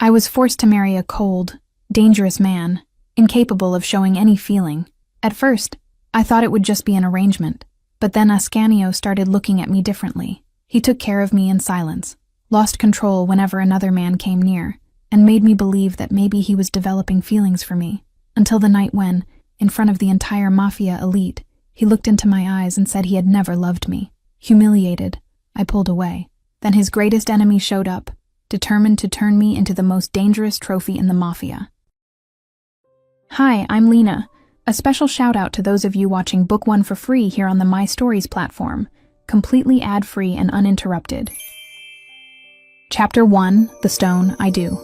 I was forced to marry a cold, dangerous man, incapable of showing any feeling. At first, I thought it would just be an arrangement, but then Ascanio started looking at me differently. He took care of me in silence, lost control whenever another man came near, and made me believe that maybe he was developing feelings for me, until the night when, in front of the entire Mafia elite, he looked into my eyes and said he had never loved me. Humiliated, I pulled away. Then his greatest enemy showed up, determined to turn me into the most dangerous trophy in the Mafia. Hi, I'm Lena. A special shout out to those of you watching Book 1 for free here on the My Stories platform, completely ad-free and uninterrupted. Chapter 1, The Stone I Do.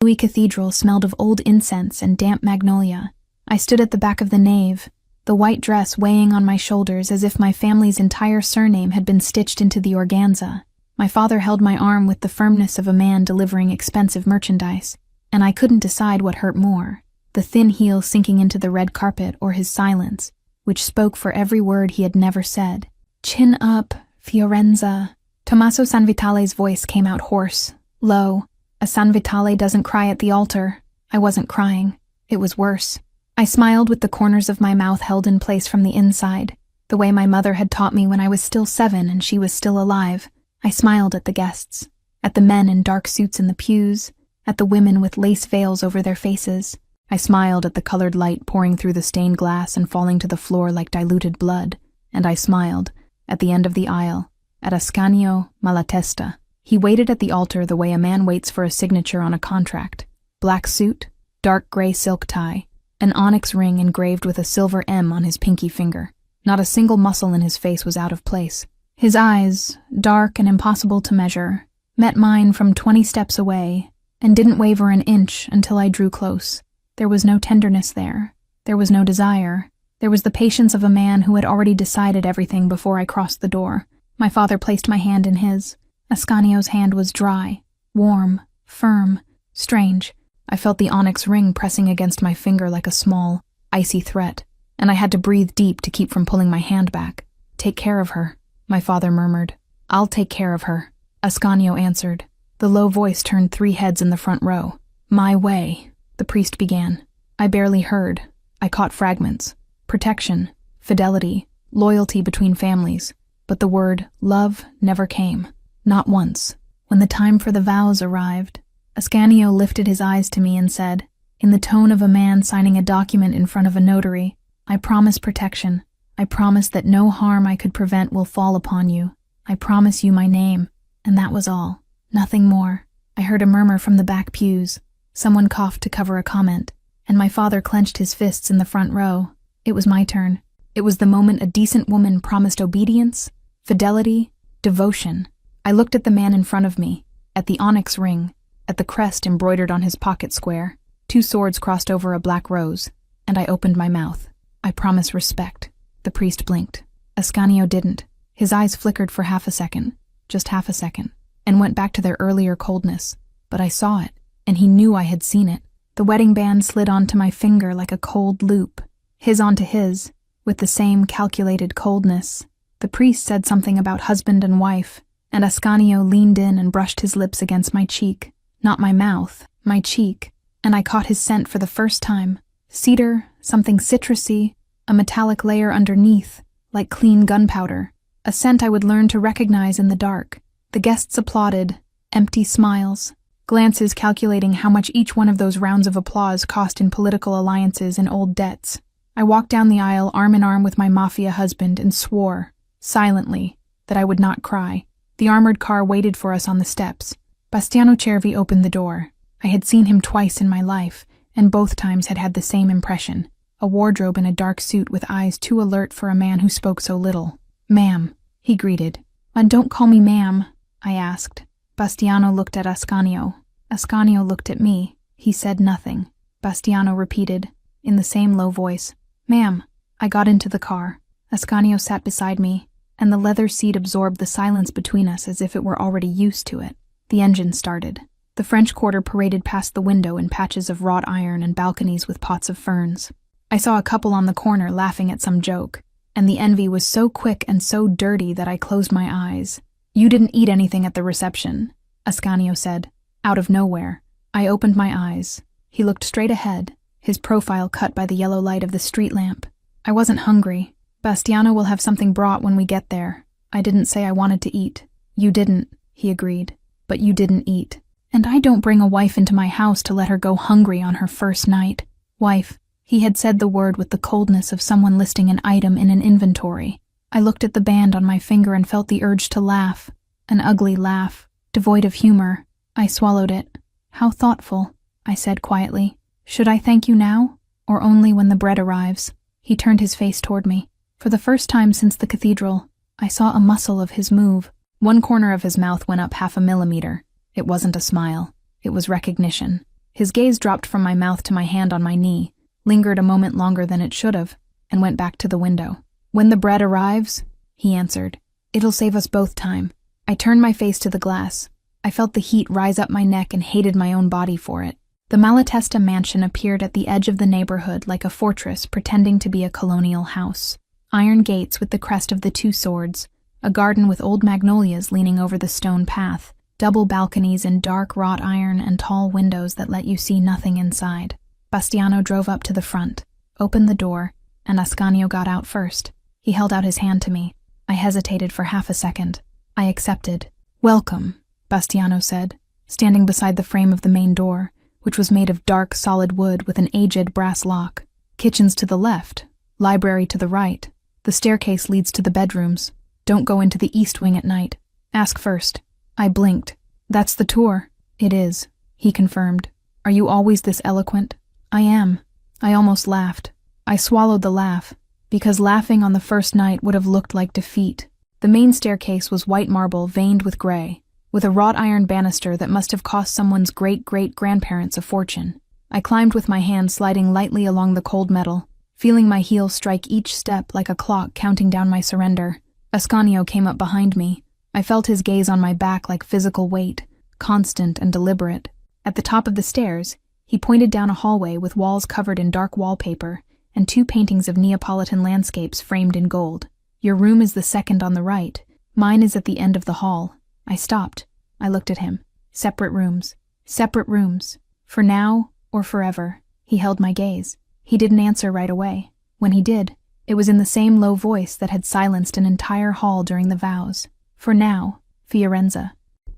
Louis Cathedral smelled of old incense and damp magnolia. I stood at the back of the nave, the white dress weighing on my shoulders as if my family's entire surname had been stitched into the organza. My father held my arm with the firmness of a man delivering expensive merchandise, and I couldn't decide what hurt more, the thin heel sinking into the red carpet or his silence, which spoke for every word he had never said. Chin up, Fiorenza. Tommaso Sanvitale's voice came out hoarse, low. A San Vitale doesn't cry at the altar. I wasn't crying. It was worse. I smiled with the corners of my mouth held in place from the inside, the way my mother had taught me when I was still 7 and she was still alive. I smiled at the guests, at the men in dark suits in the pews, at the women with lace veils over their faces. I smiled at the colored light pouring through the stained glass and falling to the floor like diluted blood, and I smiled, at the end of the aisle, at Ascanio Malatesta. He waited at the altar the way a man waits for a signature on a contract. Black suit, dark gray silk tie, an onyx ring engraved with a silver M on his pinky finger. Not a single muscle in his face was out of place. His eyes, dark and impossible to measure, met mine from 20 steps away, and didn't waver an inch until I drew close. There was no tenderness there. There was no desire. There was the patience of a man who had already decided everything before I crossed the door. My father placed my hand in his. Ascanio's hand was dry, warm, firm, strange. I felt the onyx ring pressing against my finger like a small, icy threat, and I had to breathe deep to keep from pulling my hand back. Take care of her, my father murmured. I'll take care of her, Ascanio answered. The low voice turned 3 heads in the front row. My way, the priest began. I barely heard. I caught fragments. Protection, fidelity, loyalty between families. But the word love never came. Not once. When the time for the vows arrived, Ascanio lifted his eyes to me and said, in the tone of a man signing a document in front of a notary, I promise protection. I promise that no harm I could prevent will fall upon you. I promise you my name. And that was all. Nothing more. I heard a murmur from the back pews. Someone coughed to cover a comment, and my father clenched his fists in the front row. It was my turn. It was the moment a decent woman promised obedience, fidelity, devotion. I looked at the man in front of me, at the onyx ring, at the crest embroidered on his pocket square. 2 swords crossed over a black rose, and I opened my mouth. I promise respect. The priest blinked. Ascanio didn't. His eyes flickered for half a second, just half a second, and went back to their earlier coldness. But I saw it, and he knew I had seen it. The wedding band slid onto my finger like a cold loop, his onto his, with the same calculated coldness. The priest said something about husband and wife, and Ascanio leaned in and brushed his lips against my cheek. Not my mouth, my cheek, and I caught his scent for the first time. Cedar, something citrusy, a metallic layer underneath, like clean gunpowder, a scent I would learn to recognize in the dark. The guests applauded, empty smiles, glances calculating how much each one of those rounds of applause cost in political alliances and old debts. I walked down the aisle arm in arm with my mafia husband and swore, silently, that I would not cry. The armored car waited for us on the steps. Bastiano Cervi opened the door. I had seen him twice in my life, and both times had had the same impression. A wardrobe in a dark suit with eyes too alert for a man who spoke so little. Ma'am, he greeted. Don't call me ma'am, I asked. Bastiano looked at Ascanio. Ascanio looked at me. He said nothing. Bastiano repeated, in the same low voice, Ma'am. I got into the car. Ascanio sat beside me, and the leather seat absorbed the silence between us as if it were already used to it. The engine started. The French Quarter paraded past the window in patches of wrought iron and balconies with pots of ferns. I saw a couple on the corner laughing at some joke, and the envy was so quick and so dirty that I closed my eyes. You didn't eat anything at the reception, Ascanio said, out of nowhere. I opened my eyes. He looked straight ahead, his profile cut by the yellow light of the street lamp. I wasn't hungry. Bastiano will have something brought when we get there. I didn't say I wanted to eat. You didn't, he agreed. But you didn't eat. And I don't bring a wife into my house to let her go hungry on her first night. Wife. He had said the word with the coldness of someone listing an item in an inventory. I looked at the band on my finger and felt the urge to laugh. An ugly laugh, devoid of humor. I swallowed it. How thoughtful, I said quietly. Should I thank you now, or only when the bread arrives? He turned his face toward me. For the first time since the cathedral, I saw a muscle of his move. One corner of his mouth went up 0.5 millimeter. It wasn't a smile. It was recognition. His gaze dropped from my mouth to my hand on my knee, lingered a moment longer than it should have, and went back to the window. When the bread arrives, he answered, it'll save us both time. I turned my face to the glass. I felt the heat rise up my neck and hated my own body for it. The Malatesta mansion appeared at the edge of the neighborhood like a fortress pretending to be a colonial house. Iron gates with the crest of the 2 swords, a garden with old magnolias leaning over the stone path, double balconies in dark wrought iron and tall windows that let you see nothing inside. Bastiano drove up to the front, opened the door, and Ascanio got out first. He held out his hand to me. I hesitated for 1/2 second. I accepted. Welcome, Bastiano said, standing beside the frame of the main door, which was made of dark, solid wood with an aged brass lock. Kitchens to the left, library to the right. The staircase leads to the bedrooms. Don't go into the east wing at night. Ask first. I blinked. That's the tour. It is, he confirmed. Are you always this eloquent? I am. I almost laughed. I swallowed the laugh, because laughing on the first night would have looked like defeat. The main staircase was white marble veined with gray, with a wrought iron banister that must have cost someone's great-great-grandparents a fortune. I climbed with my hand sliding lightly along the cold metal, feeling my heel strike each step like a clock counting down my surrender. Ascanio came up behind me. I felt his gaze on my back like physical weight, constant and deliberate. At the top of the stairs, he pointed down a hallway with walls covered in dark wallpaper and 2 paintings of Neapolitan landscapes framed in gold. Your room is the second on the right. Mine is at the end of the hall. I stopped. I looked at him. Separate rooms. Separate rooms. For now or forever. He held my gaze. He didn't answer right away. When he did, it was in the same low voice that had silenced an entire hall during the vows. For now, Fiorenza.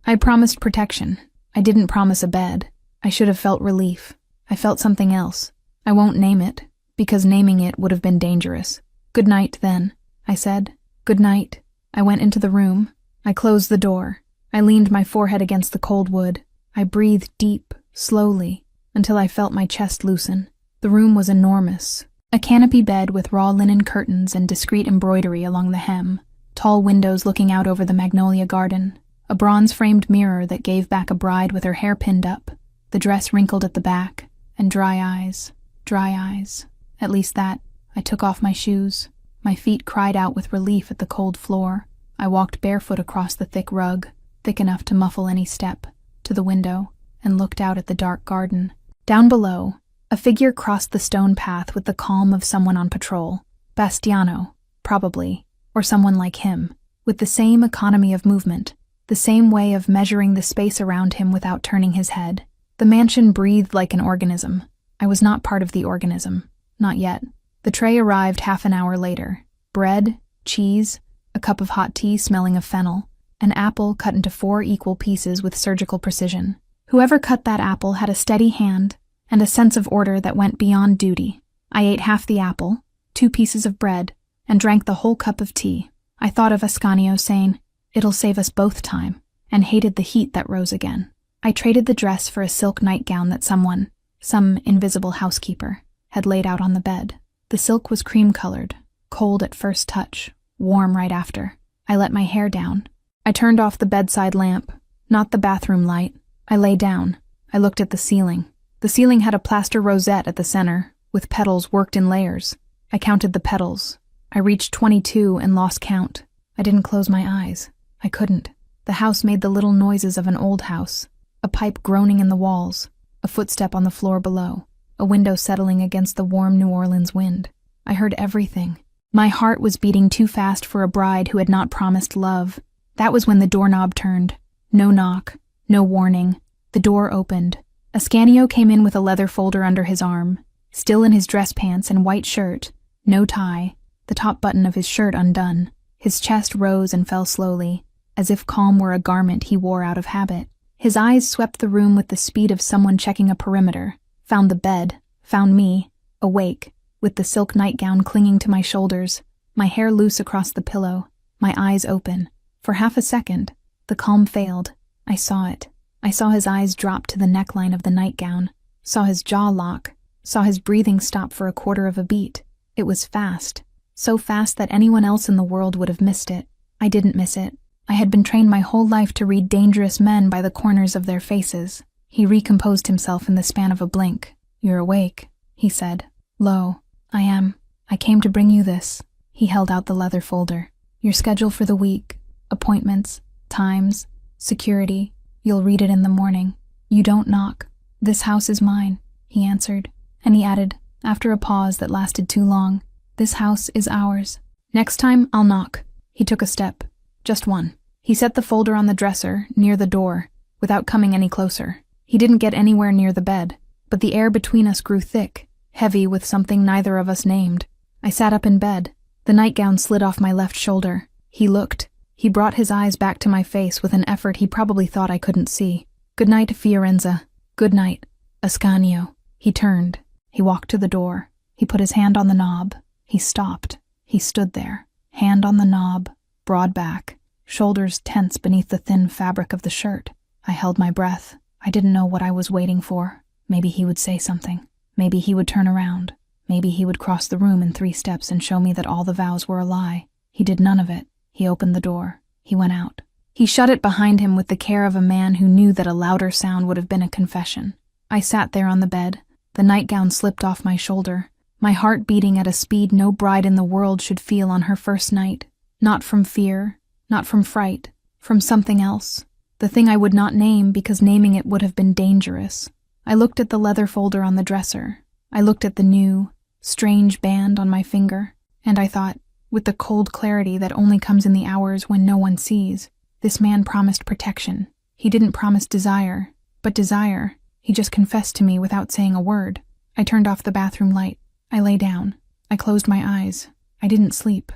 I promised protection. I didn't promise a bed. I should have felt relief. I felt something else. I won't name it, because naming it would have been dangerous. Good night, then, I said. Good night. I went into the room. I closed the door. I leaned my forehead against the cold wood. I breathed deep, slowly, until I felt my chest loosen. The room was enormous. A canopy bed with raw linen curtains and discreet embroidery along the hem. Tall windows looking out over the magnolia garden. A bronze-framed mirror that gave back a bride with her hair pinned up. The dress wrinkled at the back. And dry eyes. Dry eyes. At least that. I took off my shoes. My feet cried out with relief at the cold floor. I walked barefoot across the thick rug, thick enough to muffle any step, to the window, and looked out at the dark garden. Down below, a figure crossed the stone path with the calm of someone on patrol. Bastiano, probably, or someone like him, with the same economy of movement, the same way of measuring the space around him without turning his head. The mansion breathed like an organism. I was not part of the organism. Not yet. The tray arrived 1/2 hour later. Bread, cheese, a cup of hot tea smelling of fennel, an apple cut into 4 equal pieces with surgical precision. Whoever cut that apple had a steady hand and a sense of order that went beyond duty. I ate half the apple, 2 pieces of bread, and drank the whole cup of tea. I thought of Ascanio saying, "It'll save us both time," and hated the heat that rose again. I traded the dress for a silk nightgown that someone, some invisible housekeeper, had laid out on the bed. The silk was cream-colored, cold at first touch, warm right after. I let my hair down. I turned off the bedside lamp, not the bathroom light. I lay down. I looked at the ceiling. The ceiling had a plaster rosette at the center, with petals worked in layers. I counted the petals. I reached 22 and lost count. I didn't close my eyes. I couldn't. The house made the little noises of an old house, a pipe groaning in the walls, a footstep on the floor below, a window settling against the warm New Orleans wind. I heard everything. My heart was beating too fast for a bride who had not promised love. That was when the doorknob turned. No knock, no warning. The door opened. Ascanio came in with a leather folder under his arm, still in his dress pants and white shirt, no tie, the top button of his shirt undone. His chest rose and fell slowly, as if calm were a garment he wore out of habit. His eyes swept the room with the speed of someone checking a perimeter, found the bed, found me, awake, with the silk nightgown clinging to my shoulders, my hair loose across the pillow, my eyes open. For half a second, the calm failed. I saw it. I saw his eyes drop to the neckline of the nightgown, saw his jaw lock, saw his breathing stop for a quarter of a beat. It was fast, so fast that anyone else in the world would have missed it. I didn't miss it. I had been trained my whole life to read dangerous men by the corners of their faces. He recomposed himself in the span of a blink. "You're awake," he said. "Lo, I am. I came to bring you this." He held out the leather folder. "Your schedule for the week, appointments, times, security. You'll read it in the morning. You don't knock. This house is mine," he answered. And he added, after a pause that lasted too long, "This house is ours. Next time, I'll knock." He took a step. Just one. He set the folder on the dresser, near the door, without coming any closer. He didn't get anywhere near the bed, but the air between us grew thick, heavy with something neither of us named. I sat up in bed. The nightgown slid off my left shoulder. He looked. He brought his eyes back to my face with an effort he probably thought I couldn't see. "Good night, Fiorenza. Good night, Ascanio." He turned. He walked to the door. He put his hand on the knob. He stopped. He stood there, hand on the knob, broad back, shoulders tense beneath the thin fabric of the shirt. I held my breath. I didn't know what I was waiting for. Maybe he would say something. Maybe he would turn around. Maybe he would cross the room in 3 steps and show me that all the vows were a lie. He did none of it. He opened the door. He went out. He shut it behind him with the care of a man who knew that a louder sound would have been a confession. I sat there on the bed. The nightgown slipped off my shoulder, my heart beating at a speed no bride in the world should feel on her first night. Not from fear, not from fright, from something else. The thing I would not name because naming it would have been dangerous. I looked at the leather folder on the dresser. I looked at the new, strange band on my finger, and I thought, with the cold clarity that only comes in the hours when no one sees, this man promised protection. He didn't promise desire, but desire. He just confessed to me without saying a word. I turned off the bathroom light. I lay down. I closed my eyes. I didn't sleep.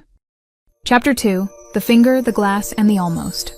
Chapter 2. The Finger, the Glass, and the Almost.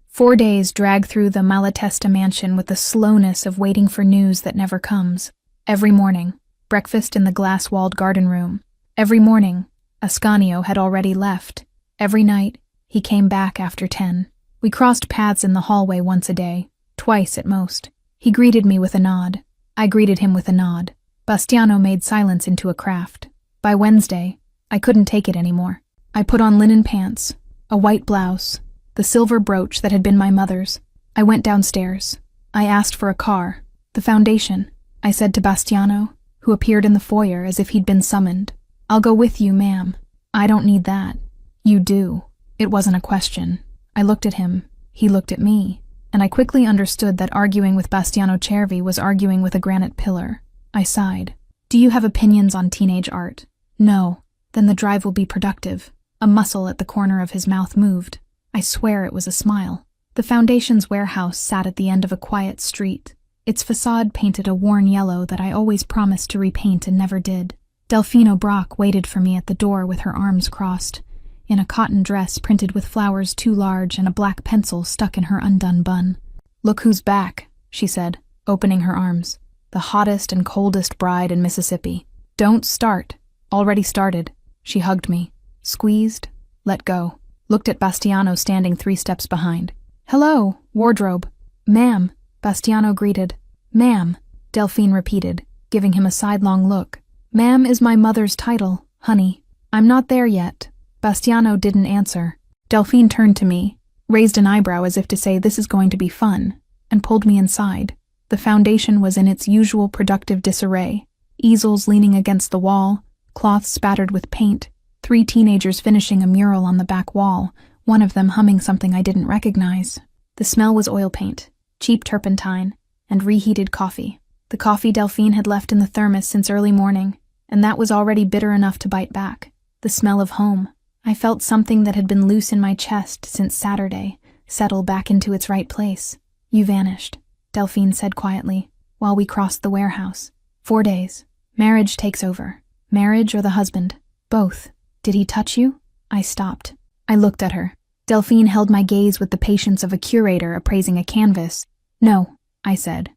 4 days drag through the Malatesta mansion with the slowness of waiting for news that never comes. Every morning, breakfast in the glass-walled garden room. Every morning, Ascanio had already left. Every night, he came back after 10. We crossed paths in the hallway once a day, twice at most. He greeted me with a nod. I greeted him with a nod. Bastiano made silence into a craft. By Wednesday, I couldn't take it anymore. I put on linen pants, a white blouse, the silver brooch that had been my mother's. I went downstairs. I asked for a car. The foundation, I said to Bastiano, who appeared in the foyer as if he'd been summoned. "I'll go with you, ma'am." "I don't need that." "You do." It wasn't a question. I looked at him. He looked at me. And I quickly understood that arguing with Bastiano Cervi was arguing with a granite pillar. I sighed. "Do you have opinions on teenage art?" "No." "Then the drive will be productive." A muscle at the corner of his mouth moved. I swear it was a smile. The Foundation's warehouse sat at the end of a quiet street. Its facade painted a worn yellow that I always promised to repaint and never did. Delfino Brock waited for me at the door with her arms crossed, in a cotton dress printed with flowers too large and a black pencil stuck in her undone bun. "Look who's back," she said, opening her arms. "The hottest and coldest bride in Mississippi. Don't start." "Already started." She hugged me, squeezed, let go, looked at Bastiano standing 3 steps behind. "Hello, wardrobe." "Ma'am," Bastiano greeted. "Ma'am," Delphine repeated, giving him a sidelong look. "Ma'am is my mother's title, honey. I'm not there yet." Bastiano didn't answer. Delphine turned to me, raised an eyebrow as if to say this is going to be fun, and pulled me inside. The Foundation was in its usual productive disarray. Easels leaning against the wall, cloths spattered with paint, 3 teenagers finishing a mural on the back wall, one of them humming something I didn't recognize. The smell was oil paint, cheap turpentine, and reheated coffee. The coffee Delphine had left in the thermos since early morning, and that was already bitter enough to bite back. The smell of home, I felt something that had been loose in my chest since Saturday settle back into its right place. You vanished, Delphine said quietly, while we crossed the warehouse. 4 days. Marriage takes over. Marriage or the husband? Both. Did he touch you? I stopped. I looked at her. Delphine held my gaze with the patience of a curator appraising a canvas. No, I said.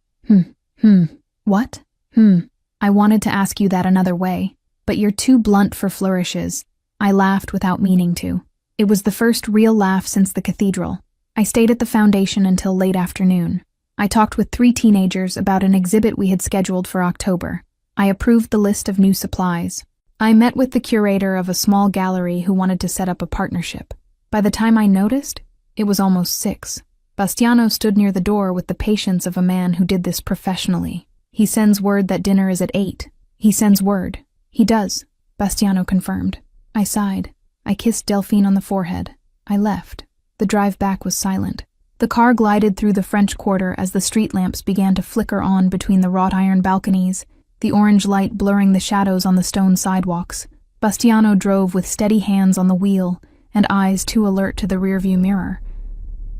What? I wanted to ask you that another way, but you're too blunt for flourishes. I laughed without meaning to. It was the first real laugh since the cathedral. I stayed at the foundation until late afternoon. I talked with 3 teenagers about an exhibit we had scheduled for October. I approved the list of new supplies. I met with the curator of a small gallery who wanted to set up a partnership. By the time I noticed, it was almost 6. Bastiano stood near the door with the patience of a man who did this professionally. He sends word that dinner is at 8. He sends word. He does, Bastiano confirmed. I sighed. I kissed Delphine on the forehead. I left. The drive back was silent. The car glided through the French Quarter as the street lamps began to flicker on between the wrought iron balconies, the orange light blurring the shadows on the stone sidewalks. Bastiano drove with steady hands on the wheel and eyes too alert to the rearview mirror.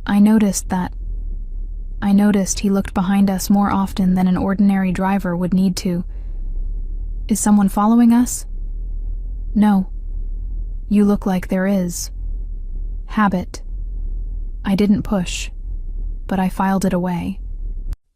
I noticed he looked behind us more often than an ordinary driver would need to. Is someone following us? No. You look like there is. Habit. I didn't push, but I filed it away.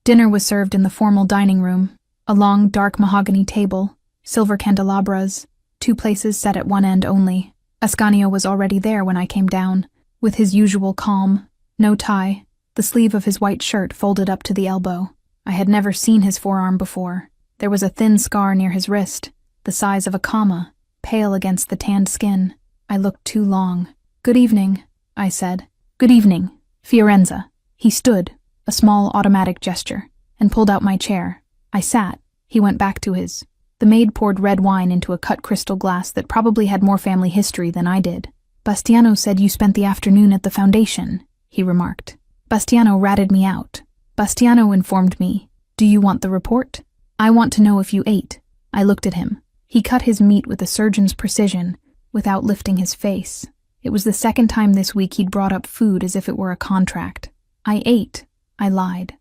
Dinner was served in the formal dining room, a long, dark mahogany table, silver candelabras, 2 places set at one end only. Ascanio was already there when I came down, with his usual calm, no tie, the sleeve of his white shirt folded up to the elbow. I had never seen his forearm before. There was a thin scar near his wrist, the size of a comma, pale against the tanned skin. I looked too long. Good evening, I said. Good evening, Fiorenza. He stood, a small automatic gesture, and pulled out my chair. I sat. He went back to his. The maid poured red wine into a cut crystal glass that probably had more family history than I did. Bastiano said you spent the afternoon at the foundation, he remarked. Bastiano ratted me out. Bastiano informed me. Do you want the report? I want to know if you ate. I looked at him. He cut his meat with a surgeon's precision, without lifting his face. It was the second time this week he'd brought up food as if it were a contract. I ate. I lied.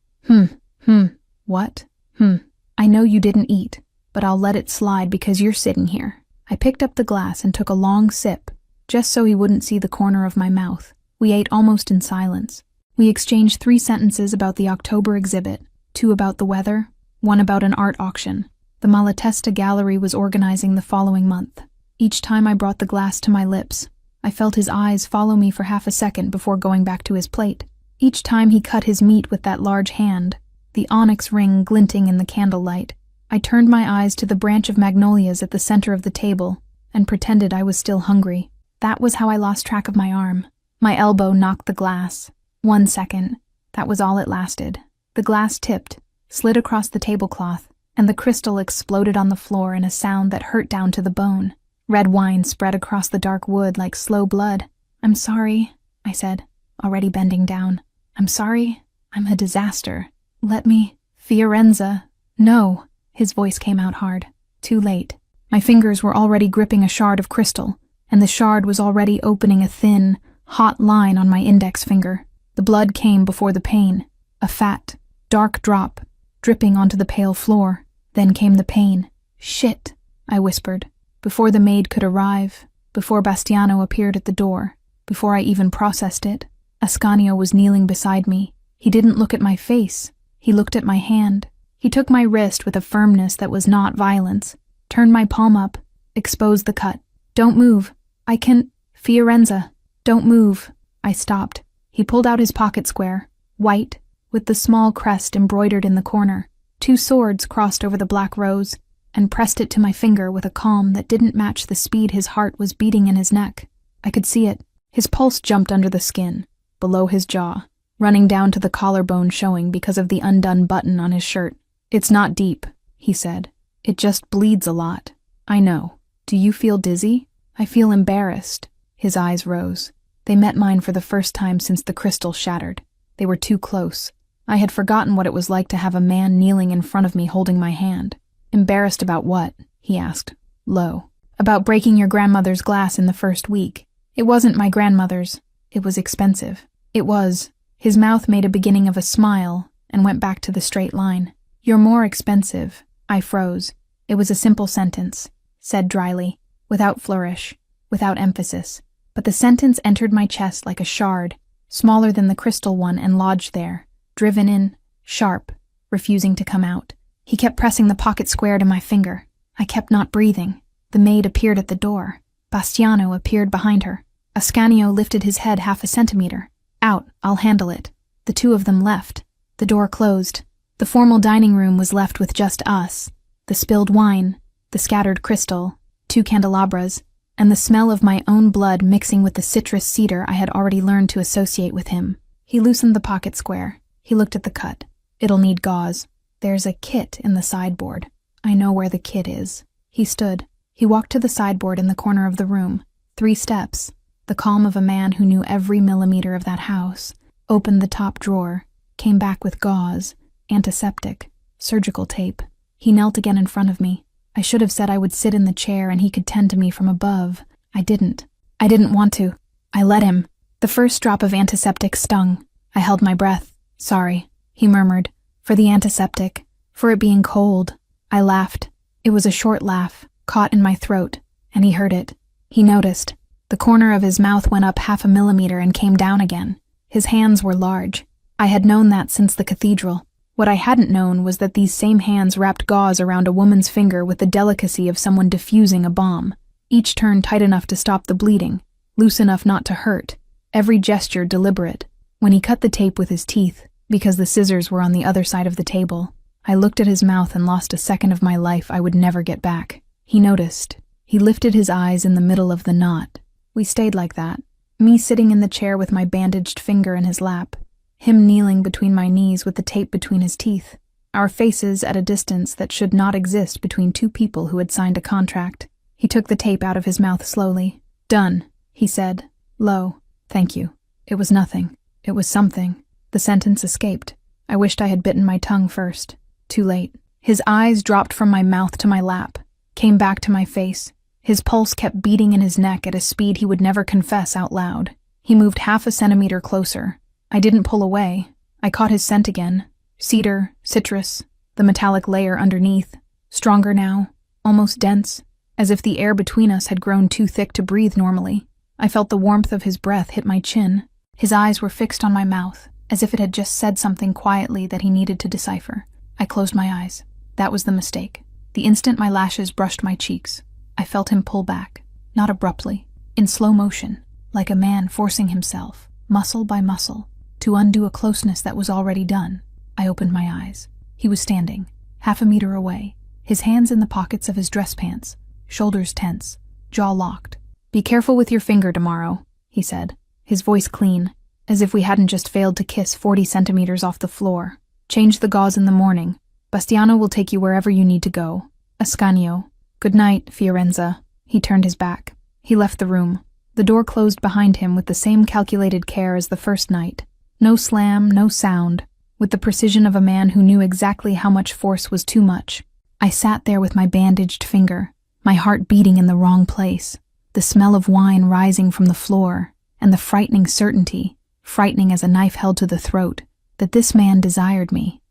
What? I know you didn't eat, but I'll let it slide because you're sitting here. I picked up the glass and took a long sip, just so he wouldn't see the corner of my mouth. We ate almost in silence. We exchanged 3 sentences about the October exhibit, 2 about the weather, 1 about an art auction. The Malatesta Gallery was organizing the following month. Each time I brought the glass to my lips, I felt his eyes follow me for half a second before going back to his plate. Each time he cut his meat with that large hand, the onyx ring glinting in the candlelight, I turned my eyes to the branch of magnolias at the center of the table and pretended I was still hungry. That was how I lost track of my arm. My elbow knocked the glass. 1 second. That was all it lasted. The glass tipped, slid across the tablecloth, and the crystal exploded on the floor in a sound that hurt down to the bone. Red wine spread across the dark wood like slow blood. I'm sorry, I said, already bending down. I'm sorry. I'm a disaster. Let me... Fiorenza. No. His voice came out hard. Too late. My fingers were already gripping a shard of crystal, and the shard was already opening a thin, hot line on my index finger. The blood came before the pain. A fat, dark drop, dripping onto the pale floor. Then came the pain. Shit, I whispered. Before the maid could arrive, before Bastiano appeared at the door, before I even processed it, Ascanio was kneeling beside me. He didn't look at my face. He looked at my hand. He took my wrist with a firmness that was not violence, turned my palm up, exposed the cut. Don't move. I can... Fiorenza. Don't move. I stopped. He pulled out his pocket square, white, with the small crest embroidered in the corner. 2 swords crossed over the black rose, and pressed it to my finger with a calm that didn't match the speed his heart was beating in his neck. I could see it. His pulse jumped under the skin, below his jaw, running down to the collarbone showing because of the undone button on his shirt. It's not deep, he said. It just bleeds a lot. I know. Do you feel dizzy? I feel embarrassed. His eyes rose. They met mine for the first time since the crystal shattered. They were too close. I had forgotten what it was like to have a man kneeling in front of me holding my hand. Embarrassed about what? He asked, low. About breaking your grandmother's glass in the first week. It wasn't my grandmother's. It was expensive. It was. His mouth made a beginning of a smile and went back to the straight line. You're more expensive. I froze. It was a simple sentence, said dryly, without flourish, without emphasis. But the sentence entered my chest like a shard, smaller than the crystal one, and lodged there, driven in, sharp, refusing to come out. He kept pressing the pocket square to my finger. I kept not breathing. The maid appeared at the door. Bastiano appeared behind her. Ascanio lifted his head 1/2 centimeter. Out, I'll handle it. The two of them left. The door closed. The formal dining room was left with just us. The spilled wine, the scattered crystal, 2 candelabras, and the smell of my own blood mixing with the citrus cedar I had already learned to associate with him. He loosened the pocket square. He looked at the cut. It'll need gauze. There's a kit in the sideboard. I know where the kit is. He stood. He walked to the sideboard in the corner of the room. 3 steps. The calm of a man who knew every millimeter of that house. Opened the top drawer. Came back with gauze, antiseptic, surgical tape. He knelt again in front of me. I should have said I would sit in the chair and he could tend to me from above. I didn't. I didn't want to. I let him. The first drop of antiseptic stung. I held my breath. Sorry, he murmured. For the antiseptic. For it being cold. I laughed. It was a short laugh, caught in my throat, and he heard it. He noticed. The corner of his mouth went up 1/2 millimeter and came down again. His hands were large. I had known that since the cathedral. What I hadn't known was that these same hands wrapped gauze around a woman's finger with the delicacy of someone diffusing a bomb. Each turn tight enough to stop the bleeding, loose enough not to hurt. Every gesture deliberate. When he cut the tape with his teeth, because the scissors were on the other side of the table, I looked at his mouth and lost a second of my life I would never get back. He noticed. He lifted his eyes in the middle of the knot. We stayed like that. Me sitting in the chair with my bandaged finger in his lap. Him kneeling between my knees with the tape between his teeth. Our faces at a distance that should not exist between 2 people who had signed a contract. He took the tape out of his mouth slowly. Done, he said, low. Thank you. It was nothing. It was something. The sentence escaped. I wished I had bitten my tongue first. Too late. His eyes dropped from my mouth to my lap, came back to my face. His pulse kept beating in his neck at a speed he would never confess out loud. He moved 1/2 centimeter closer. I didn't pull away. I caught his scent again. Cedar, citrus, the metallic layer underneath. Stronger now, almost dense, as if the air between us had grown too thick to breathe normally. I felt the warmth of his breath hit my chin. His eyes were fixed on my mouth, as if it had just said something quietly that he needed to decipher. I closed my eyes. That was the mistake. The instant my lashes brushed my cheeks, I felt him pull back, not abruptly, in slow motion, like a man forcing himself, muscle by muscle, to undo a closeness that was already done. I opened my eyes. He was standing, 1/2 meter away, his hands in the pockets of his dress pants, shoulders tense, jaw locked. Be careful with your finger tomorrow, he said, his voice clean, as if we hadn't just failed to kiss 40 centimeters off the floor. Change the gauze in the morning. Bastiano will take you wherever you need to go. Ascanio. Good night, Fiorenza. He turned his back. He left the room. The door closed behind him with the same calculated care as the first night. No slam, no sound, with the precision of a man who knew exactly how much force was too much. I sat there with my bandaged finger, my heart beating in the wrong place, the smell of wine rising from the floor, and the frightening certainty, frightening as a knife held to the throat, that this man desired me,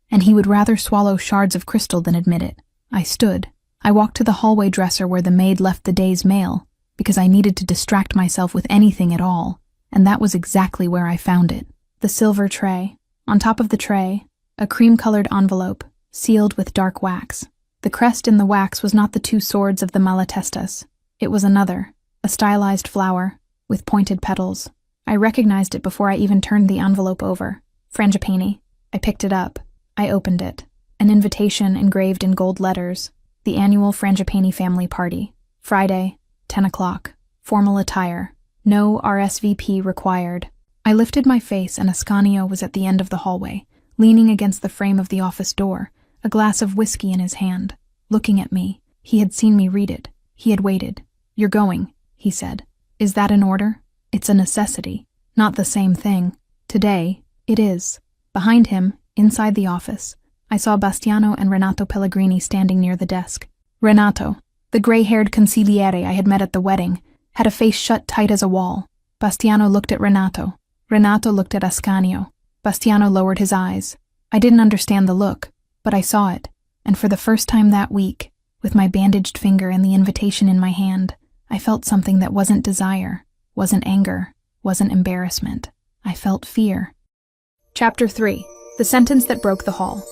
and he would rather swallow shards of crystal than admit it. I stood. I walked to the hallway dresser where the maid left the day's mail, because I needed to distract myself with anything at all, and that was exactly where I found it. The silver tray. On top of the tray, a cream-colored envelope, sealed with dark wax. The crest in the wax was not the 2 swords of the Malatestas. It was another, a stylized flower, with pointed petals. I recognized it before I even turned the envelope over. Frangipani. I picked it up. I opened it. An invitation engraved in gold letters. The annual Frangipani family party. Friday, 10 o'clock. Formal attire. No RSVP required. I lifted my face and Ascanio was at the end of the hallway, leaning against the frame of the office door, a glass of whiskey in his hand, looking at me. He had seen me read it. He had waited. You're going, he said. Is that an order? It's a necessity. Not the same thing. Today, it is. Behind him, inside the office, I saw Bastiano and Renato Pellegrini standing near the desk. Renato, the gray-haired consigliere I had met at the wedding, had a face shut tight as a wall. Bastiano looked at Renato. Renato looked at Ascanio. Bastiano lowered his eyes. I didn't understand the look, but I saw it, and for the first time that week, with my bandaged finger and the invitation in my hand, I felt something that wasn't desire, wasn't anger, wasn't embarrassment. I felt fear. Chapter 3. The Sentence That Broke the Hall.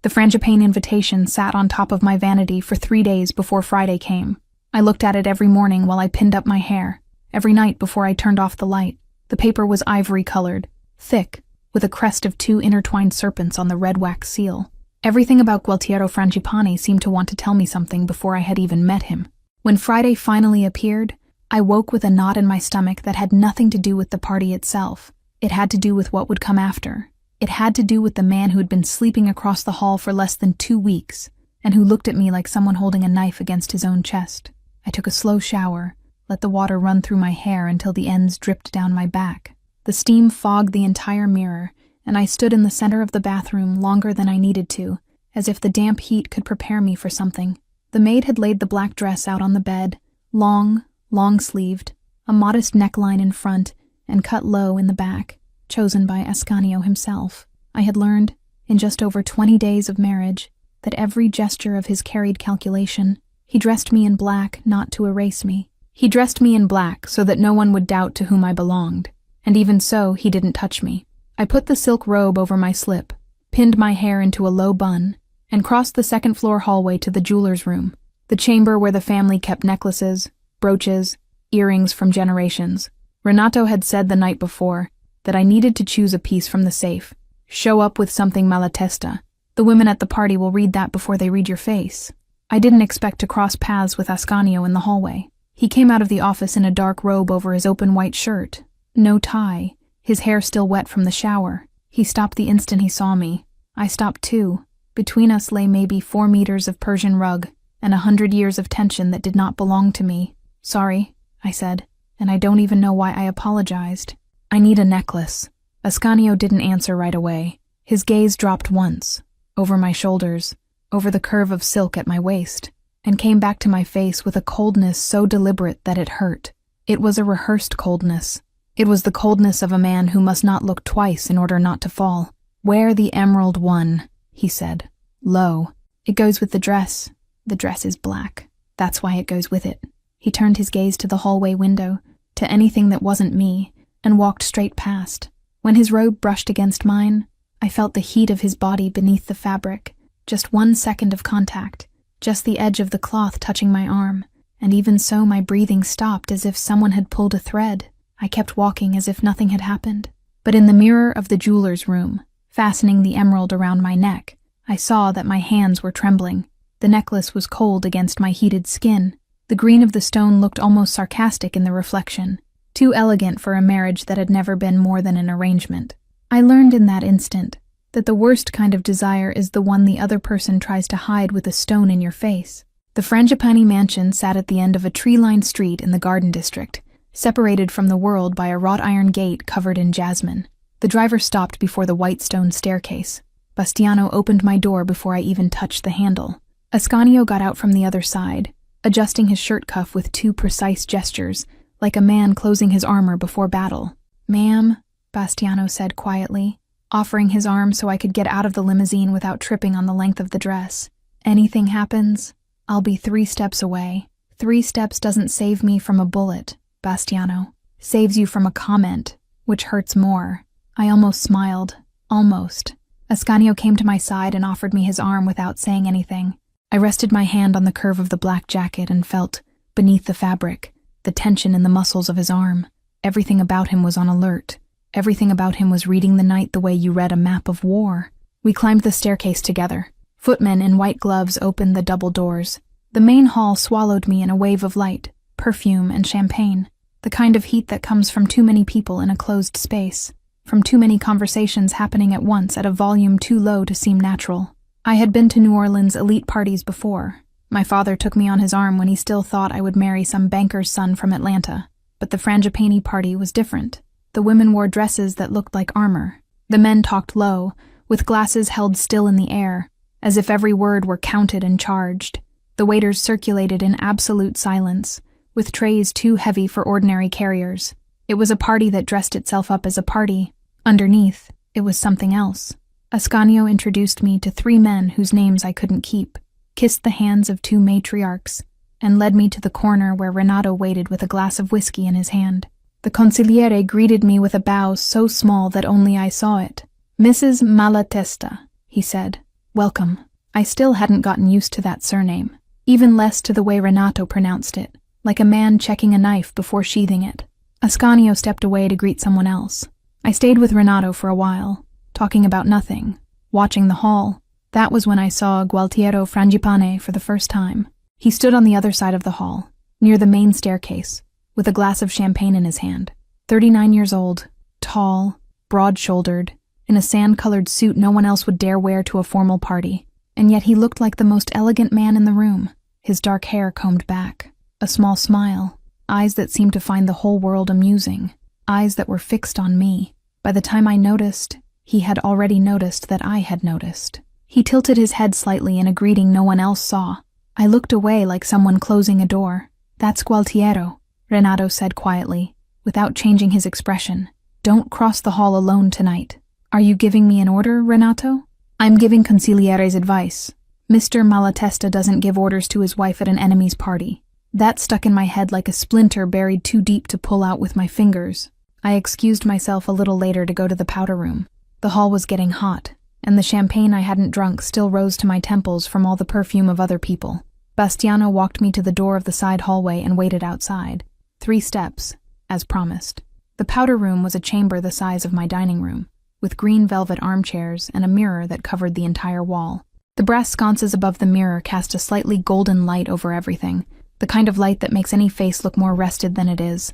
The frangipane invitation sat on top of my vanity for 3 days before Friday came. I looked at it every morning while I pinned up my hair, every night before I turned off the light. The paper was ivory-colored, thick, with a crest of 2 intertwined serpents on the red wax seal. Everything about Gualtiero Frangipani seemed to want to tell me something before I had even met him. When Friday finally appeared, I woke with a knot in my stomach that had nothing to do with the party itself. It had to do with what would come after. It had to do with the man who had been sleeping across the hall for less than 2 weeks, and who looked at me like someone holding a knife against his own chest. I took a slow shower, let the water run through my hair until the ends dripped down my back. The steam fogged the entire mirror, and I stood in the center of the bathroom longer than I needed to, as if the damp heat could prepare me for something. The maid had laid the black dress out on the bed, long-sleeved, a modest neckline in front, and cut low in the back, chosen by Ascanio himself. I had learned, in just over 20 days of marriage, that every gesture of his carried calculation. He dressed me in black not to erase me. He dressed me in black so that no one would doubt to whom I belonged, and even so, he didn't touch me. I put the silk robe over my slip, pinned my hair into a low bun, and crossed the second-floor hallway to the jeweler's room, the chamber where the family kept necklaces, brooches, earrings from generations. Renato had said the night before that I needed to choose a piece from the safe. Show up with something malatesta. The women at the party will read that before they read your face. I didn't expect to cross paths with Ascanio in the hallway. He came out of the office in a dark robe over his open white shirt. No tie, his hair still wet from the shower. He stopped the instant he saw me. I stopped too. Between us lay maybe 4 meters of Persian rug and 100 years of tension that did not belong to me. Sorry, I said, and I don't even know why I apologized. I need a necklace. Ascanio didn't answer right away. His gaze dropped once, over my shoulders, over the curve of silk at my waist, and came back to my face with a coldness so deliberate that it hurt. It was a rehearsed coldness. It was the coldness of a man who must not look twice in order not to fall. Wear the emerald one, he said. Low. It goes with the dress. The dress is black. That's why it goes with it. He turned his gaze to the hallway window, to anything that wasn't me, and walked straight past. When his robe brushed against mine, I felt the heat of his body beneath the fabric. Just 1 second of contact, just the edge of the cloth touching my arm, and even so my breathing stopped as if someone had pulled a thread. I kept walking as if nothing had happened. But in the mirror of the jeweler's room, fastening the emerald around my neck, I saw that my hands were trembling. The necklace was cold against my heated skin. The green of the stone looked almost sarcastic in the reflection, too elegant for a marriage that had never been more than an arrangement. I learned in that instant that the worst kind of desire is the one the other person tries to hide with a stone in your face. The Frangipani mansion sat at the end of a tree-lined street in the Garden District, separated from the world by a wrought iron gate covered in jasmine. The driver stopped before the white stone staircase. Bastiano opened my door before I even touched the handle. Ascanio got out from the other side, adjusting his shirt cuff with 2 precise gestures, like a man closing his armor before battle. "Ma'am," Bastiano said quietly, offering his arm so I could get out of the limousine without tripping on the length of the dress. "Anything happens, I'll be 3 steps away. 3 steps doesn't save me from a bullet, Bastiano. Saves you from a comment, which hurts more." I almost smiled. Almost. Ascanio came to my side and offered me his arm without saying anything. I rested my hand on the curve of the black jacket and felt, beneath the fabric, the tension in the muscles of his arm. Everything about him was on alert. Everything about him was reading the night the way you read a map of war. We climbed the staircase together. Footmen in white gloves opened the double doors. The main hall swallowed me in a wave of light, perfume, and champagne. The kind of heat that comes from too many people in a closed space. From too many conversations happening at once at a volume too low to seem natural. I had been to New Orleans elite parties before. My father took me on his arm when he still thought I would marry some banker's son from Atlanta. But the Frangipani party was different. The women wore dresses that looked like armor. The men talked low, with glasses held still in the air, as if every word were counted and charged. The waiters circulated in absolute silence, with trays too heavy for ordinary carriers. It was a party that dressed itself up as a party. Underneath, it was something else. Ascanio introduced me to 3 men whose names I couldn't keep, kissed the hands of 2 matriarchs, and led me to the corner where Renato waited with a glass of whiskey in his hand. The consigliere greeted me with a bow so small that only I saw it. "Mrs. Malatesta," he said. "Welcome." I still hadn't gotten used to that surname, even less to the way Renato pronounced it, like a man checking a knife before sheathing it. Ascanio stepped away to greet someone else. I stayed with Renato for a while, talking about nothing, watching the hall. That was when I saw Gualtiero Frangipane for the first time. He stood on the other side of the hall, near the main staircase, with a glass of champagne in his hand. 39 years old, tall, broad-shouldered, in a sand-colored suit no one else would dare wear to a formal party, and yet he looked like the most elegant man in the room, his dark hair combed back, a small smile, eyes that seemed to find the whole world amusing, eyes that were fixed on me. By the time I noticed, he had already noticed that I had noticed. He tilted his head slightly in a greeting no one else saw. I looked away like someone closing a door. "That's Gualtiero," Renato said quietly, without changing his expression. "Don't cross the hall alone tonight." "Are you giving me an order, Renato?" "I'm giving consigliere's advice. Mr. Malatesta doesn't give orders to his wife at an enemy's party." That stuck in my head like a splinter buried too deep to pull out with my fingers. I excused myself a little later to go to the powder room. The hall was getting hot, and the champagne I hadn't drunk still rose to my temples from all the perfume of other people. Bastiano walked me to the door of the side hallway and waited outside. 3 steps, as promised. The powder room was a chamber the size of my dining room, with green velvet armchairs and a mirror that covered the entire wall. The brass sconces above the mirror cast a slightly golden light over everything, the kind of light that makes any face look more rested than it is.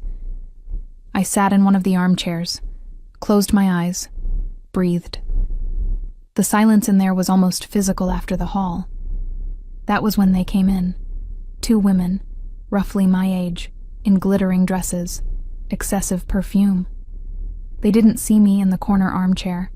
I sat in one of the armchairs, closed my eyes, breathed. The silence in there was almost physical after the hall. That was when they came in. 2 women, roughly my age, in glittering dresses, excessive perfume. They didn't see me in the corner armchair.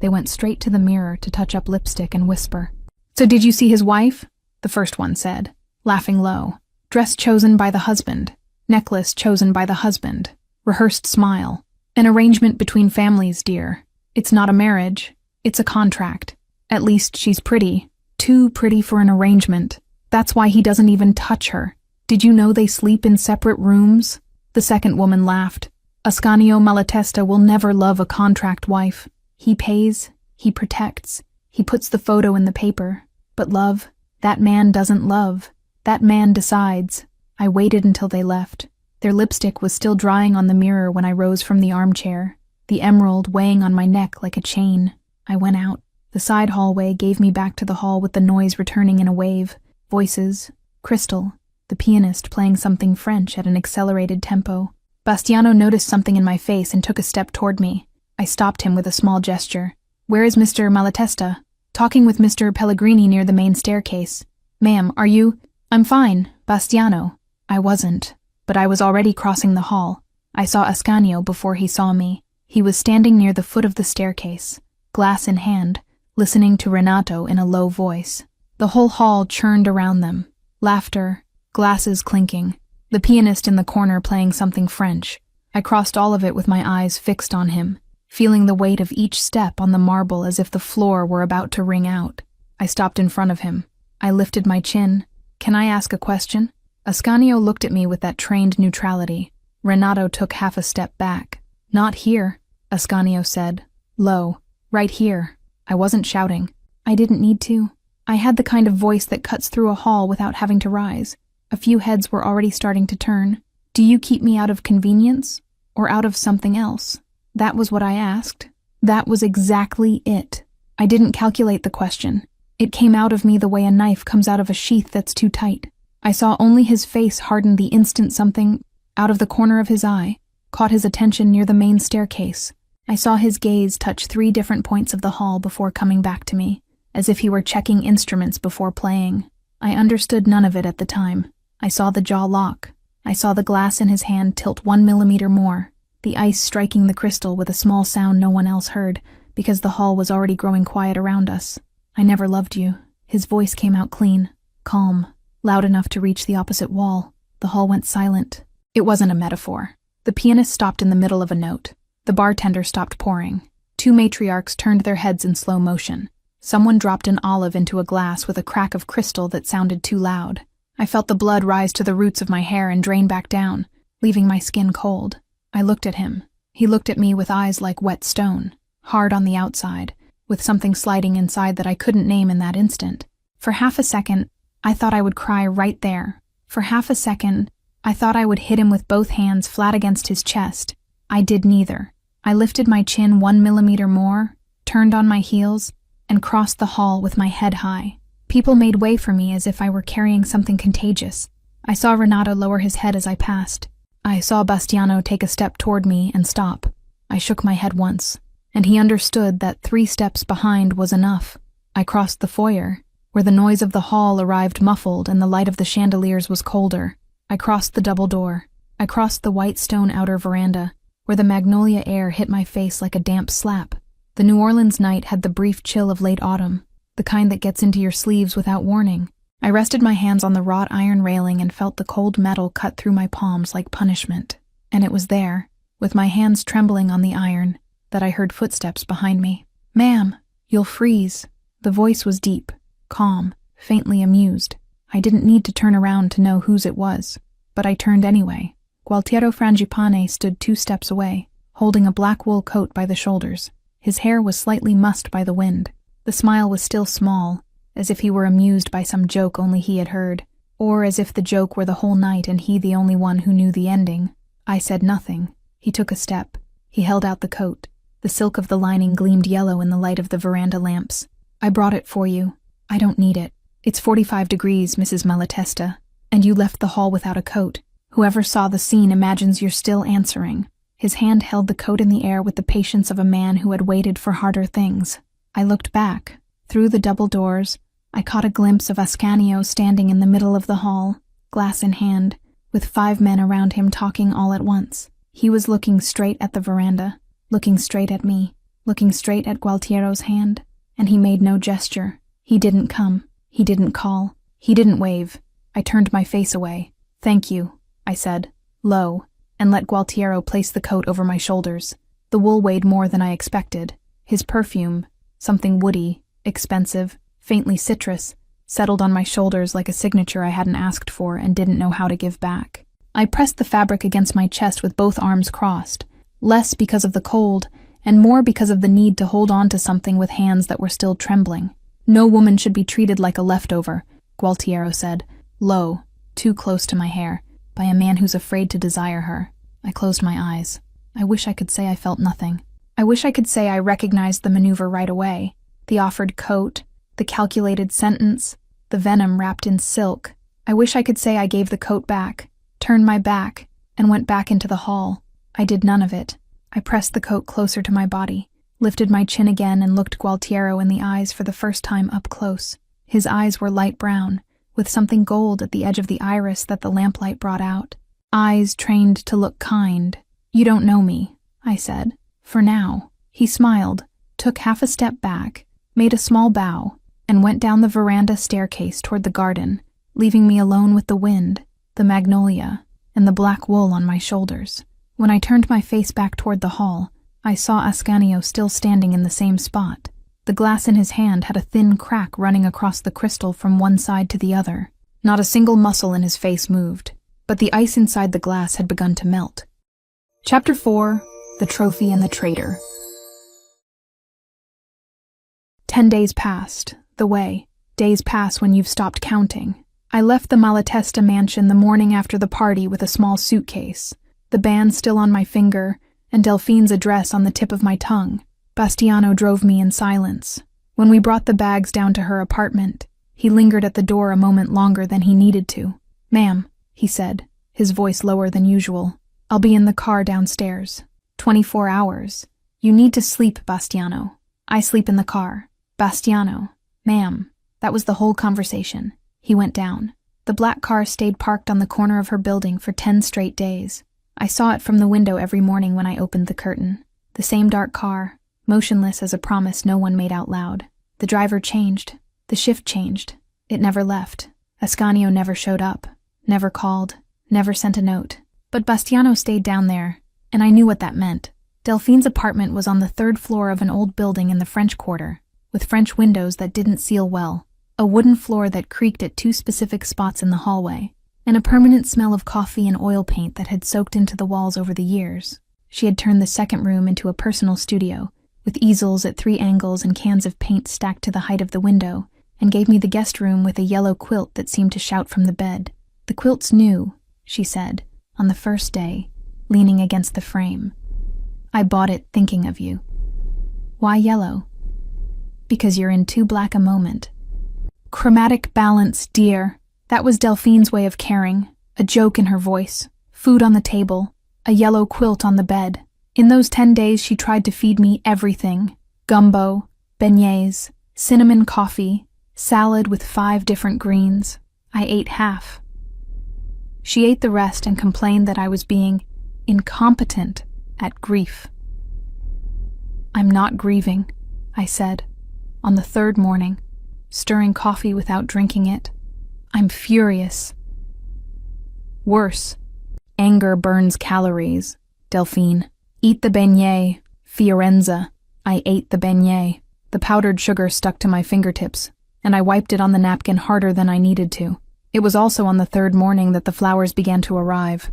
They went straight to the mirror to touch up lipstick and whisper. "So did you see his wife?" the first one said, laughing low. "Dress chosen by the husband. Necklace chosen by the husband. Rehearsed smile. An arrangement between families, dear. It's not a marriage. It's a contract. At least she's pretty. Too pretty for an arrangement. That's why he doesn't even touch her. Did you know they sleep in separate rooms?" The second woman laughed. "Ascanio Malatesta will never love a contract wife. He pays, he protects, he puts the photo in the paper. But love, that man doesn't love. That man decides." I waited until they left. Their lipstick was still drying on the mirror when I rose from the armchair, the emerald weighing on my neck like a chain. I went out. The side hallway gave me back to the hall with the noise returning in a wave. Voices, Crystal, the pianist playing something French at an accelerated tempo. Bastiano noticed something in my face and took a step toward me. I stopped him with a small gesture. "Where is Mr. Malatesta?" "Talking with Mr. Pellegrini near the main staircase." "Ma'am, are you—" "I'm fine, Bastiano." I wasn't, but I was already crossing the hall. I saw Ascanio before he saw me. He was standing near the foot of the staircase, glass in hand, listening to Renato in a low voice. The whole hall churned around them. Laughter, glasses clinking, the pianist in the corner playing something French. I crossed all of it with my eyes fixed on him, feeling the weight of each step on the marble as if the floor were about to ring out. I stopped in front of him. I lifted my chin. "Can I ask a question?" Ascanio looked at me with that trained neutrality. Renato took half a step back. "Not here," Ascanio said, low. "Right here." I wasn't shouting. I didn't need to. I had the kind of voice that cuts through a hall without having to rise. A few heads were already starting to turn. "Do you keep me out of convenience? Or out of something else?" That was what I asked. That was exactly it. I didn't calculate the question. It came out of me the way a knife comes out of a sheath that's too tight. I saw only his face harden the instant something, out of the corner of his eye, caught his attention near the main staircase. I saw his gaze touch 3 different points of the hall before coming back to me, as if he were checking instruments before playing. I understood none of it at the time. I saw the jaw lock. I saw the glass in his hand tilt 1 millimeter more, the ice striking the crystal with a small sound no one else heard, because the hall was already growing quiet around us. "I never loved you." His voice came out clean. calm, loud enough to reach the opposite wall. The hall went silent. It wasn't a metaphor. The pianist stopped in the middle of a note. The bartender stopped pouring. Two matriarchs turned their heads in slow motion. Someone dropped an olive into a glass with a crack of crystal that sounded too loud. I felt the blood rise to the roots of my hair and drain back down, leaving my skin cold. I looked at him. He looked at me with eyes like wet stone, hard on the outside, with something sliding inside that I couldn't name in that instant. For half a second, I thought I would cry right there. For half a second, I thought I would hit him with both hands flat against his chest. I did neither. I lifted my chin 1 millimeter more, turned on my heels, and crossed the hall with my head high. People made way for me as if I were carrying something contagious. I saw Renato lower his head as I passed. I saw Bastiano take a step toward me and stop. I shook my head once, and he understood that 3 steps behind was enough. I crossed the foyer, where the noise of the hall arrived muffled and the light of the chandeliers was colder. I crossed the double door. I crossed the white stone outer veranda, where the magnolia air hit my face like a damp slap. The New Orleans night had the brief chill of late autumn, the kind that gets into your sleeves without warning. I rested my hands on the wrought iron railing and felt the cold metal cut through my palms like punishment. And it was there, with my hands trembling on the iron, that I heard footsteps behind me. "Ma'am, you'll freeze." The voice was deep, calm, faintly amused. I didn't need to turn around to know whose it was, but I turned anyway. Gualtiero Frangipane stood 2 steps away, holding a black wool coat by the shoulders. His hair was slightly mussed by the wind. The smile was still small, as if he were amused by some joke only he had heard, or as if the joke were the whole night and he the only one who knew the ending. I said nothing. He took a step. He held out the coat. The silk of the lining gleamed yellow in the light of the veranda lamps. "I brought it for you. I don't need it. It's 45 degrees, Mrs. Malatesta, and you left the hall without a coat. Whoever saw the scene imagines you're still answering." His hand held the coat in the air with the patience of a man who had waited for harder things. I looked back. Through the double doors, I caught a glimpse of Ascanio standing in the middle of the hall, glass in hand, with 5 men around him talking all at once. He was looking straight at the veranda, looking straight at me, looking straight at Gualtiero's hand, and he made no gesture. He didn't come. He didn't call. He didn't wave. I turned my face away. "Thank you," I said, low, and let Gualtiero place the coat over my shoulders. The wool weighed more than I expected. His perfume, something woody, expensive, faintly citrus, settled on my shoulders like a signature I hadn't asked for and didn't know how to give back. I pressed the fabric against my chest with both arms crossed, less because of the cold and more because of the need to hold on to something with hands that were still trembling. "No woman should be treated like a leftover," Gualtiero said, low, too close to my hair, by a man who's afraid to desire her. I closed my eyes. I wish I could say I felt nothing. I wish I could say I recognized the maneuver right away. The offered coat, the calculated sentence, the venom wrapped in silk. I wish I could say I gave the coat back, turned my back, and went back into the hall. I did none of it. I pressed the coat closer to my body, lifted my chin again and looked Gualtiero in the eyes for the first time up close. His eyes were light brown, with something gold at the edge of the iris that the lamplight brought out. Eyes trained to look kind. "You don't know me," I said. "For now." He smiled, took half a step back, made a small bow, and went down the veranda staircase toward the garden, leaving me alone with the wind, the magnolia, and the black wool on my shoulders. When I turned my face back toward the hall, I saw Ascanio still standing in the same spot. The glass in his hand had a thin crack running across the crystal from one side to the other. Not a single muscle in his face moved, but the ice inside the glass had begun to melt. Chapter 4: The Trophy and the Traitor. 10 days passed, the way days pass when you've stopped counting. I left the Malatesta mansion the morning after the party with a small suitcase, the band still on my finger, and Delphine's address on the tip of my tongue. Bastiano drove me in silence. When we brought the bags down to her apartment, he lingered at the door a moment longer than he needed to. "Ma'am," he said, his voice lower than usual, "I'll be in the car downstairs. 24 hours. You need to sleep, Bastiano. I sleep in the car. Bastiano." "Ma'am." That was the whole conversation. He went down. The black car stayed parked on the corner of her building for 10 straight days. I saw it from the window every morning when I opened the curtain. The same dark car, motionless as a promise no one made out loud. The driver changed. The shift changed. It never left. Ascanio never showed up, never called, never sent a note. But Bastiano stayed down there, and I knew what that meant. Delphine's apartment was on the 3rd floor of an old building in the French Quarter, with French windows that didn't seal well, a wooden floor that creaked at 2 specific spots in the hallway, and a permanent smell of coffee and oil paint that had soaked into the walls over the years. She had turned the 2nd room into a personal studio, with easels at 3 angles and cans of paint stacked to the height of the window, and gave me the guest room with a yellow quilt that seemed to shout from the bed. "The quilt's new," she said, on the first day, leaning against the frame. "I bought it thinking of you." "Why yellow?" "Because you're in too black a moment." Chromatic balance, dear. That was Delphine's way of caring, a joke in her voice, food on the table, a yellow quilt on the bed. In those 10 days she tried to feed me everything: gumbo, beignets, cinnamon coffee, salad with 5 different greens. I ate half. She ate the rest and complained that I was being incompetent at grief. "I'm not grieving," I said, on the 3rd morning, stirring coffee without drinking it. "I'm furious." "Worse. Anger burns calories, Delphine. Eat the beignet, Fiorenza." I ate the beignet. The powdered sugar stuck to my fingertips, and I wiped it on the napkin harder than I needed to. It was also on the 3rd morning that the flowers began to arrive.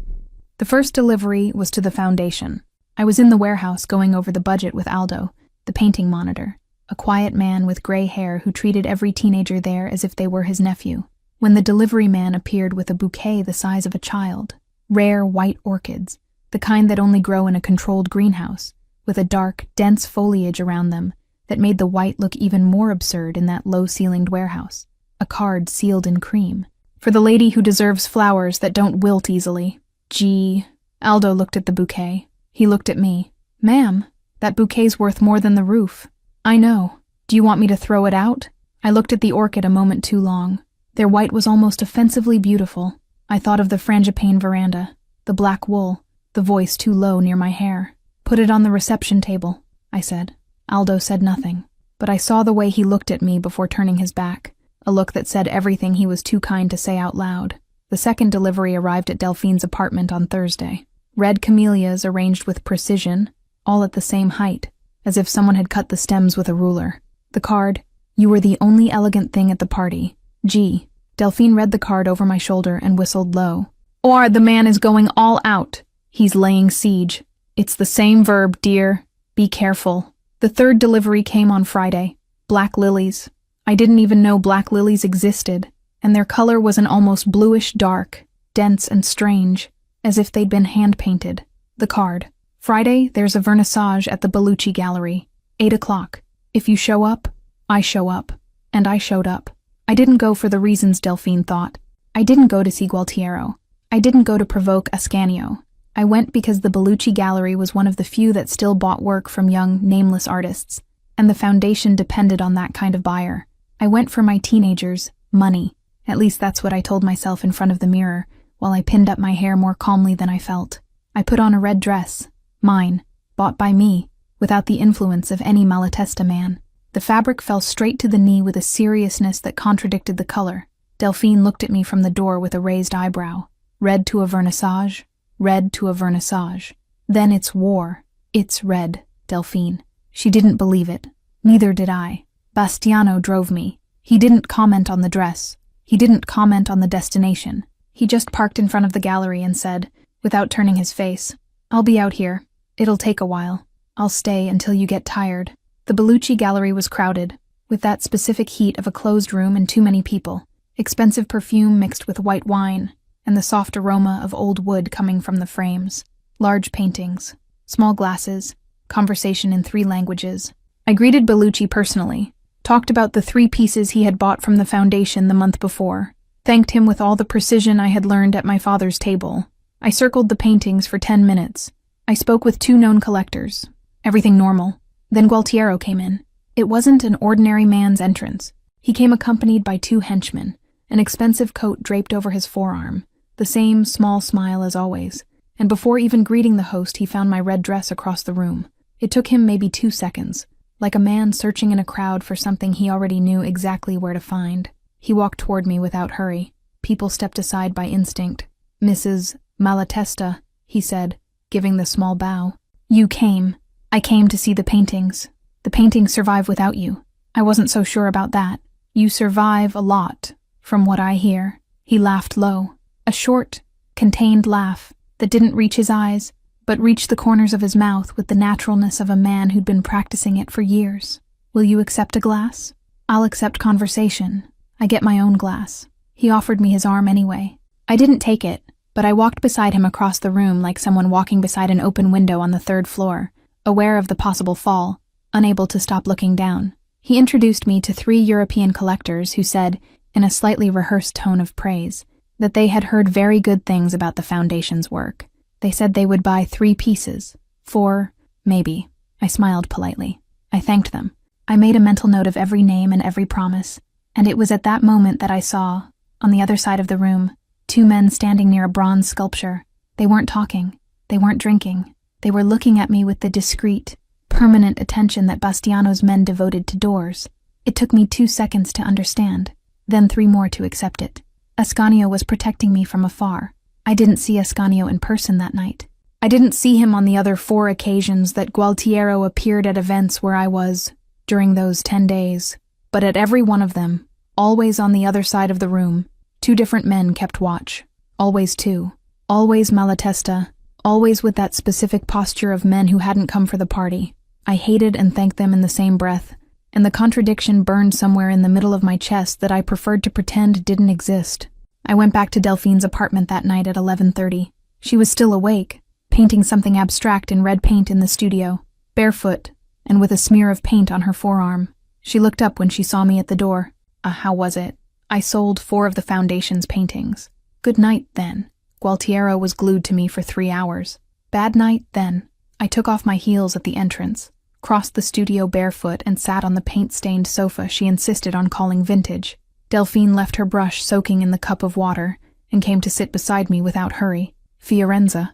The first delivery was to the foundation. I was in the warehouse going over the budget with Aldo, the painting monitor, a quiet man with gray hair who treated every teenager there as if they were his nephew, when the delivery man appeared with a bouquet the size of a child, rare white orchids, the kind that only grow in a controlled greenhouse, with a dark, dense foliage around them that made the white look even more absurd in that low-ceilinged warehouse. A card sealed in cream. "For the lady who deserves flowers that don't wilt easily." Gee. Aldo looked at the bouquet. He looked at me. "Ma'am, that bouquet's worth more than the roof." "I know. Do you want me to throw it out?" I looked at the orchid a moment too long. Their white was almost offensively beautiful. I thought of the frangipane veranda, the black wool, the voice too low near my hair. "Put it on the reception table," I said. Aldo said nothing, but I saw the way he looked at me before turning his back, a look that said everything he was too kind to say out loud. The second delivery arrived at Delphine's apartment on Thursday. Red camellias arranged with precision, all at the same height, as if someone had cut the stems with a ruler. The card, "You were the only elegant thing at the party." Gee. Delphine read the card over my shoulder and whistled low. "Or the man is going all out. He's laying siege. It's the same verb, dear. Be careful." The 3rd delivery came on Friday. Black lilies. I didn't even know black lilies existed, and their color was an almost bluish dark, dense and strange, as if they'd been hand-painted. The card. "Friday, there's a vernissage at the Bellucci Gallery. 8 o'clock. If you show up, I show up." And I showed up. I didn't go for the reasons Delphine thought. I didn't go to see Gualtiero. I didn't go to provoke Ascanio. I went because the Bellucci Gallery was one of the few that still bought work from young, nameless artists, and the foundation depended on that kind of buyer. I went for my teenagers' money. At least that's what I told myself in front of the mirror, while I pinned up my hair more calmly than I felt. I put on a red dress, mine, bought by me, without the influence of any Malatesta man. The fabric fell straight to the knee with a seriousness that contradicted the color. Delphine looked at me from the door with a raised eyebrow. "Red to a vernissage? Red to a vernissage. Then it's war. It's red, Delphine." She didn't believe it. Neither did I. Bastiano drove me. He didn't comment on the dress. He didn't comment on the destination. He just parked in front of the gallery and said, without turning his face, "I'll be out here. It'll take a while. I'll stay until you get tired." The Bellucci Gallery was crowded, with that specific heat of a closed room and too many people. Expensive perfume mixed with white wine, and the soft aroma of old wood coming from the frames. Large paintings, small glasses, conversation in 3 languages. I greeted Bellucci personally, talked about the 3 pieces he had bought from the foundation the month before, thanked him with all the precision I had learned at my father's table. I circled the paintings for 10 minutes. I spoke with 2 known collectors. Everything normal. Then Gualtiero came in. It wasn't an ordinary man's entrance. He came accompanied by 2 henchmen, an expensive coat draped over his forearm, the same small smile as always, and before even greeting the host he found my red dress across the room. It took him maybe 2 seconds, like a man searching in a crowd for something he already knew exactly where to find. He walked toward me without hurry. people stepped aside by instinct. "Mrs. Malatesta," he said, giving the small bow. "You came. I came to see the paintings. The paintings survive without you. I wasn't so sure about that. You survive a lot, from what I hear." He laughed low, a short, contained laugh that didn't reach his eyes, but reached the corners of his mouth with the naturalness of a man who'd been practicing it for years. "Will you accept a glass?" "I'll accept conversation. I get my own glass." He offered me his arm anyway. I didn't take it, but I walked beside him across the room like someone walking beside an open window on the 3rd floor, aware of the possible fall, unable to stop looking down. He introduced me to 3 European collectors who said, in a slightly rehearsed tone of praise, that they had heard very good things about the Foundation's work. They said they would buy 3 pieces. 4, maybe. I smiled politely. I thanked them. I made a mental note of every name and every promise, and it was at that moment that I saw, on the other side of the room, 2 men standing near a bronze sculpture. They weren't talking. They weren't drinking. They were looking at me with the discreet, permanent attention that Bastiano's men devoted to doors. It took me 2 seconds to understand, then 3 more to accept it. Ascanio was protecting me from afar. I didn't see Ascanio in person that night. I didn't see him on the other 4 occasions that Gualtiero appeared at events where I was, during those 10 days. But at every one of them, always on the other side of the room, 2 different men kept watch. Always 2. Always Malatesta. Always with that specific posture of men who hadn't come for the party. I hated and thanked them in the same breath, and the contradiction burned somewhere in the middle of my chest that I preferred to pretend didn't exist. I went back to Delphine's apartment that night at 11:30. She was still awake, painting something abstract in red paint in the studio, barefoot, and with a smear of paint on her forearm. She looked up when she saw me at the door. How was it? I sold 4 of the Foundation's paintings. Good night, then. Gualtiero was glued to me for 3 hours. Bad night, then. I took off my heels at the entrance, crossed the studio barefoot, and sat on the paint-stained sofa she insisted on calling vintage. Delphine left her brush soaking in the cup of water and came to sit beside me without hurry. "Fiorenza,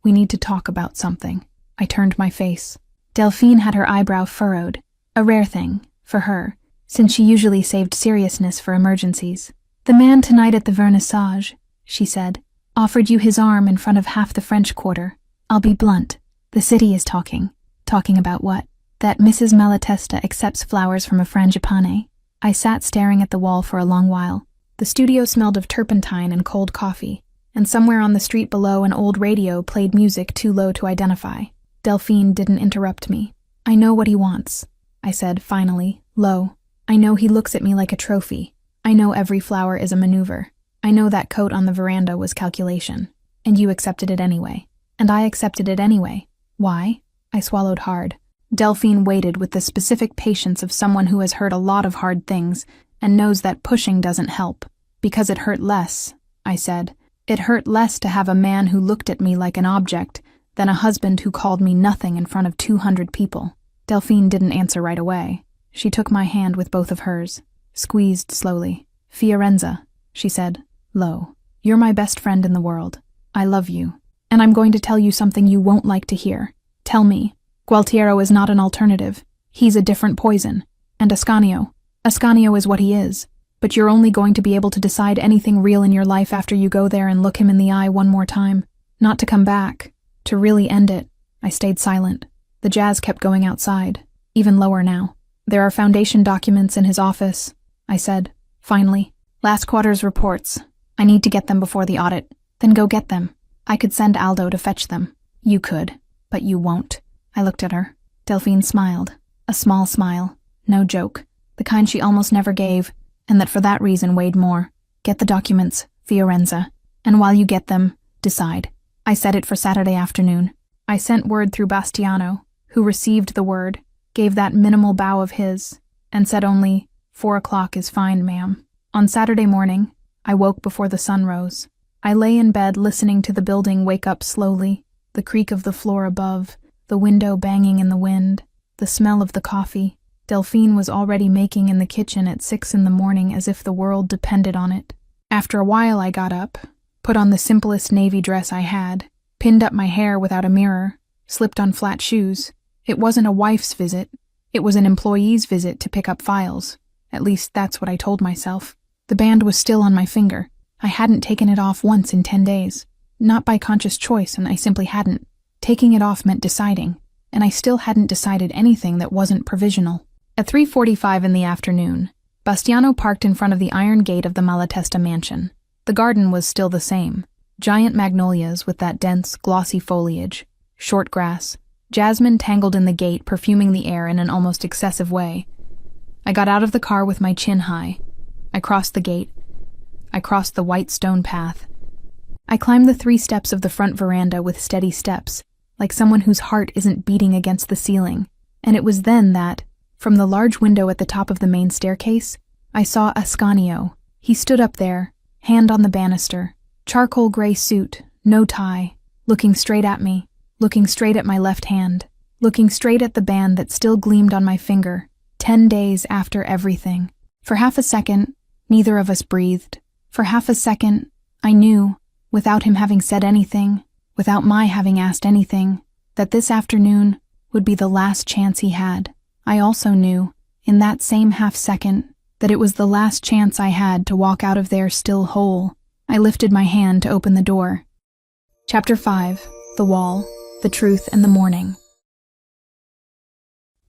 we need to talk about something." I turned my face. Delphine had her eyebrow furrowed, a rare thing, for her, since she usually saved seriousness for emergencies. "The man tonight at the vernissage," she said, "offered you his arm in front of half the French Quarter. I'll be blunt. The city is talking. Talking about what? That Mrs. Malatesta accepts flowers from a frangipane." I sat staring at the wall for a long while. The studio smelled of turpentine and cold coffee, and somewhere on the street below an old radio played music too low to identify. Delphine didn't interrupt me. "I know what he wants," I said finally, low. "I know he looks at me like a trophy. I know every flower is a maneuver. I know that coat on the veranda was calculation. And you accepted it anyway. And I accepted it anyway. Why?" I swallowed hard. Delphine waited with the specific patience of someone who has heard a lot of hard things and knows that pushing doesn't help. "Because it hurt less," I said. "It hurt less to have a man who looked at me like an object than a husband who called me nothing in front of 200 people. Delphine didn't answer right away. She took my hand with both of hers, squeezed slowly. "Fiorenza," she said, low, "you're my best friend in the world. I love you. And I'm going to tell you something you won't like to hear. Tell me. Gualtiero is not an alternative. He's a different poison. And Ascanio is what he is. But you're only going to be able to decide anything real in your life after you go there and look him in the eye one more time. Not to come back. To really end it." I stayed silent. The jazz kept going outside, even lower now. "There are Foundation documents in his office," I said, finally. "Last quarter's reports. I need to get them before the audit. Then go get them. I could send Aldo to fetch them." "You could, but you won't." I looked at her. Delphine smiled. A small smile. No joke. The kind she almost never gave, and that for that reason weighed more. "Get the documents, Fiorenza. And while you get them, decide." I set it for Saturday afternoon. I sent word through Bastiano, who received the word, gave that minimal bow of his, and said only, 4 o'clock is fine, ma'am." On Saturday morning, I woke before the sun rose. I lay in bed listening to the building wake up slowly, the creak of the floor above, the window banging in the wind, the smell of the coffee. Delphine was already making in the kitchen at 6 in the morning as if the world depended on it. After a while I got up, put on the simplest navy dress I had, pinned up my hair without a mirror, slipped on flat shoes. It wasn't a wife's visit. It was an employee's visit to pick up files. At least that's what I told myself. The band was still on my finger. I hadn't taken it off once in 10 days. Not by conscious choice, and I simply hadn't. Taking it off meant deciding, and I still hadn't decided anything that wasn't provisional. At 3:45 in the afternoon, Bastiano parked in front of the iron gate of the Malatesta mansion. The garden was still the same. Giant magnolias with that dense, glossy foliage, short grass, jasmine tangled in the gate perfuming the air in an almost excessive way. I got out of the car with my chin high. I crossed the gate. I crossed the white stone path. I climbed the 3 steps of the front veranda with steady steps, like someone whose heart isn't beating against the ceiling. And it was then that, from the large window at the top of the main staircase, I saw Ascanio. He stood up there, hand on the banister, charcoal gray suit, no tie, looking straight at me, looking straight at my left hand, looking straight at the band that still gleamed on my finger, 10 days after everything. For half a second, neither of us breathed. For half a second, I knew, without him having said anything, without my having asked anything, that this afternoon would be the last chance he had. I also knew, in that same half-second, that it was the last chance I had to walk out of there still whole. I lifted my hand to open the door. Chapter 5. The Wall, the Truth, and the Morning.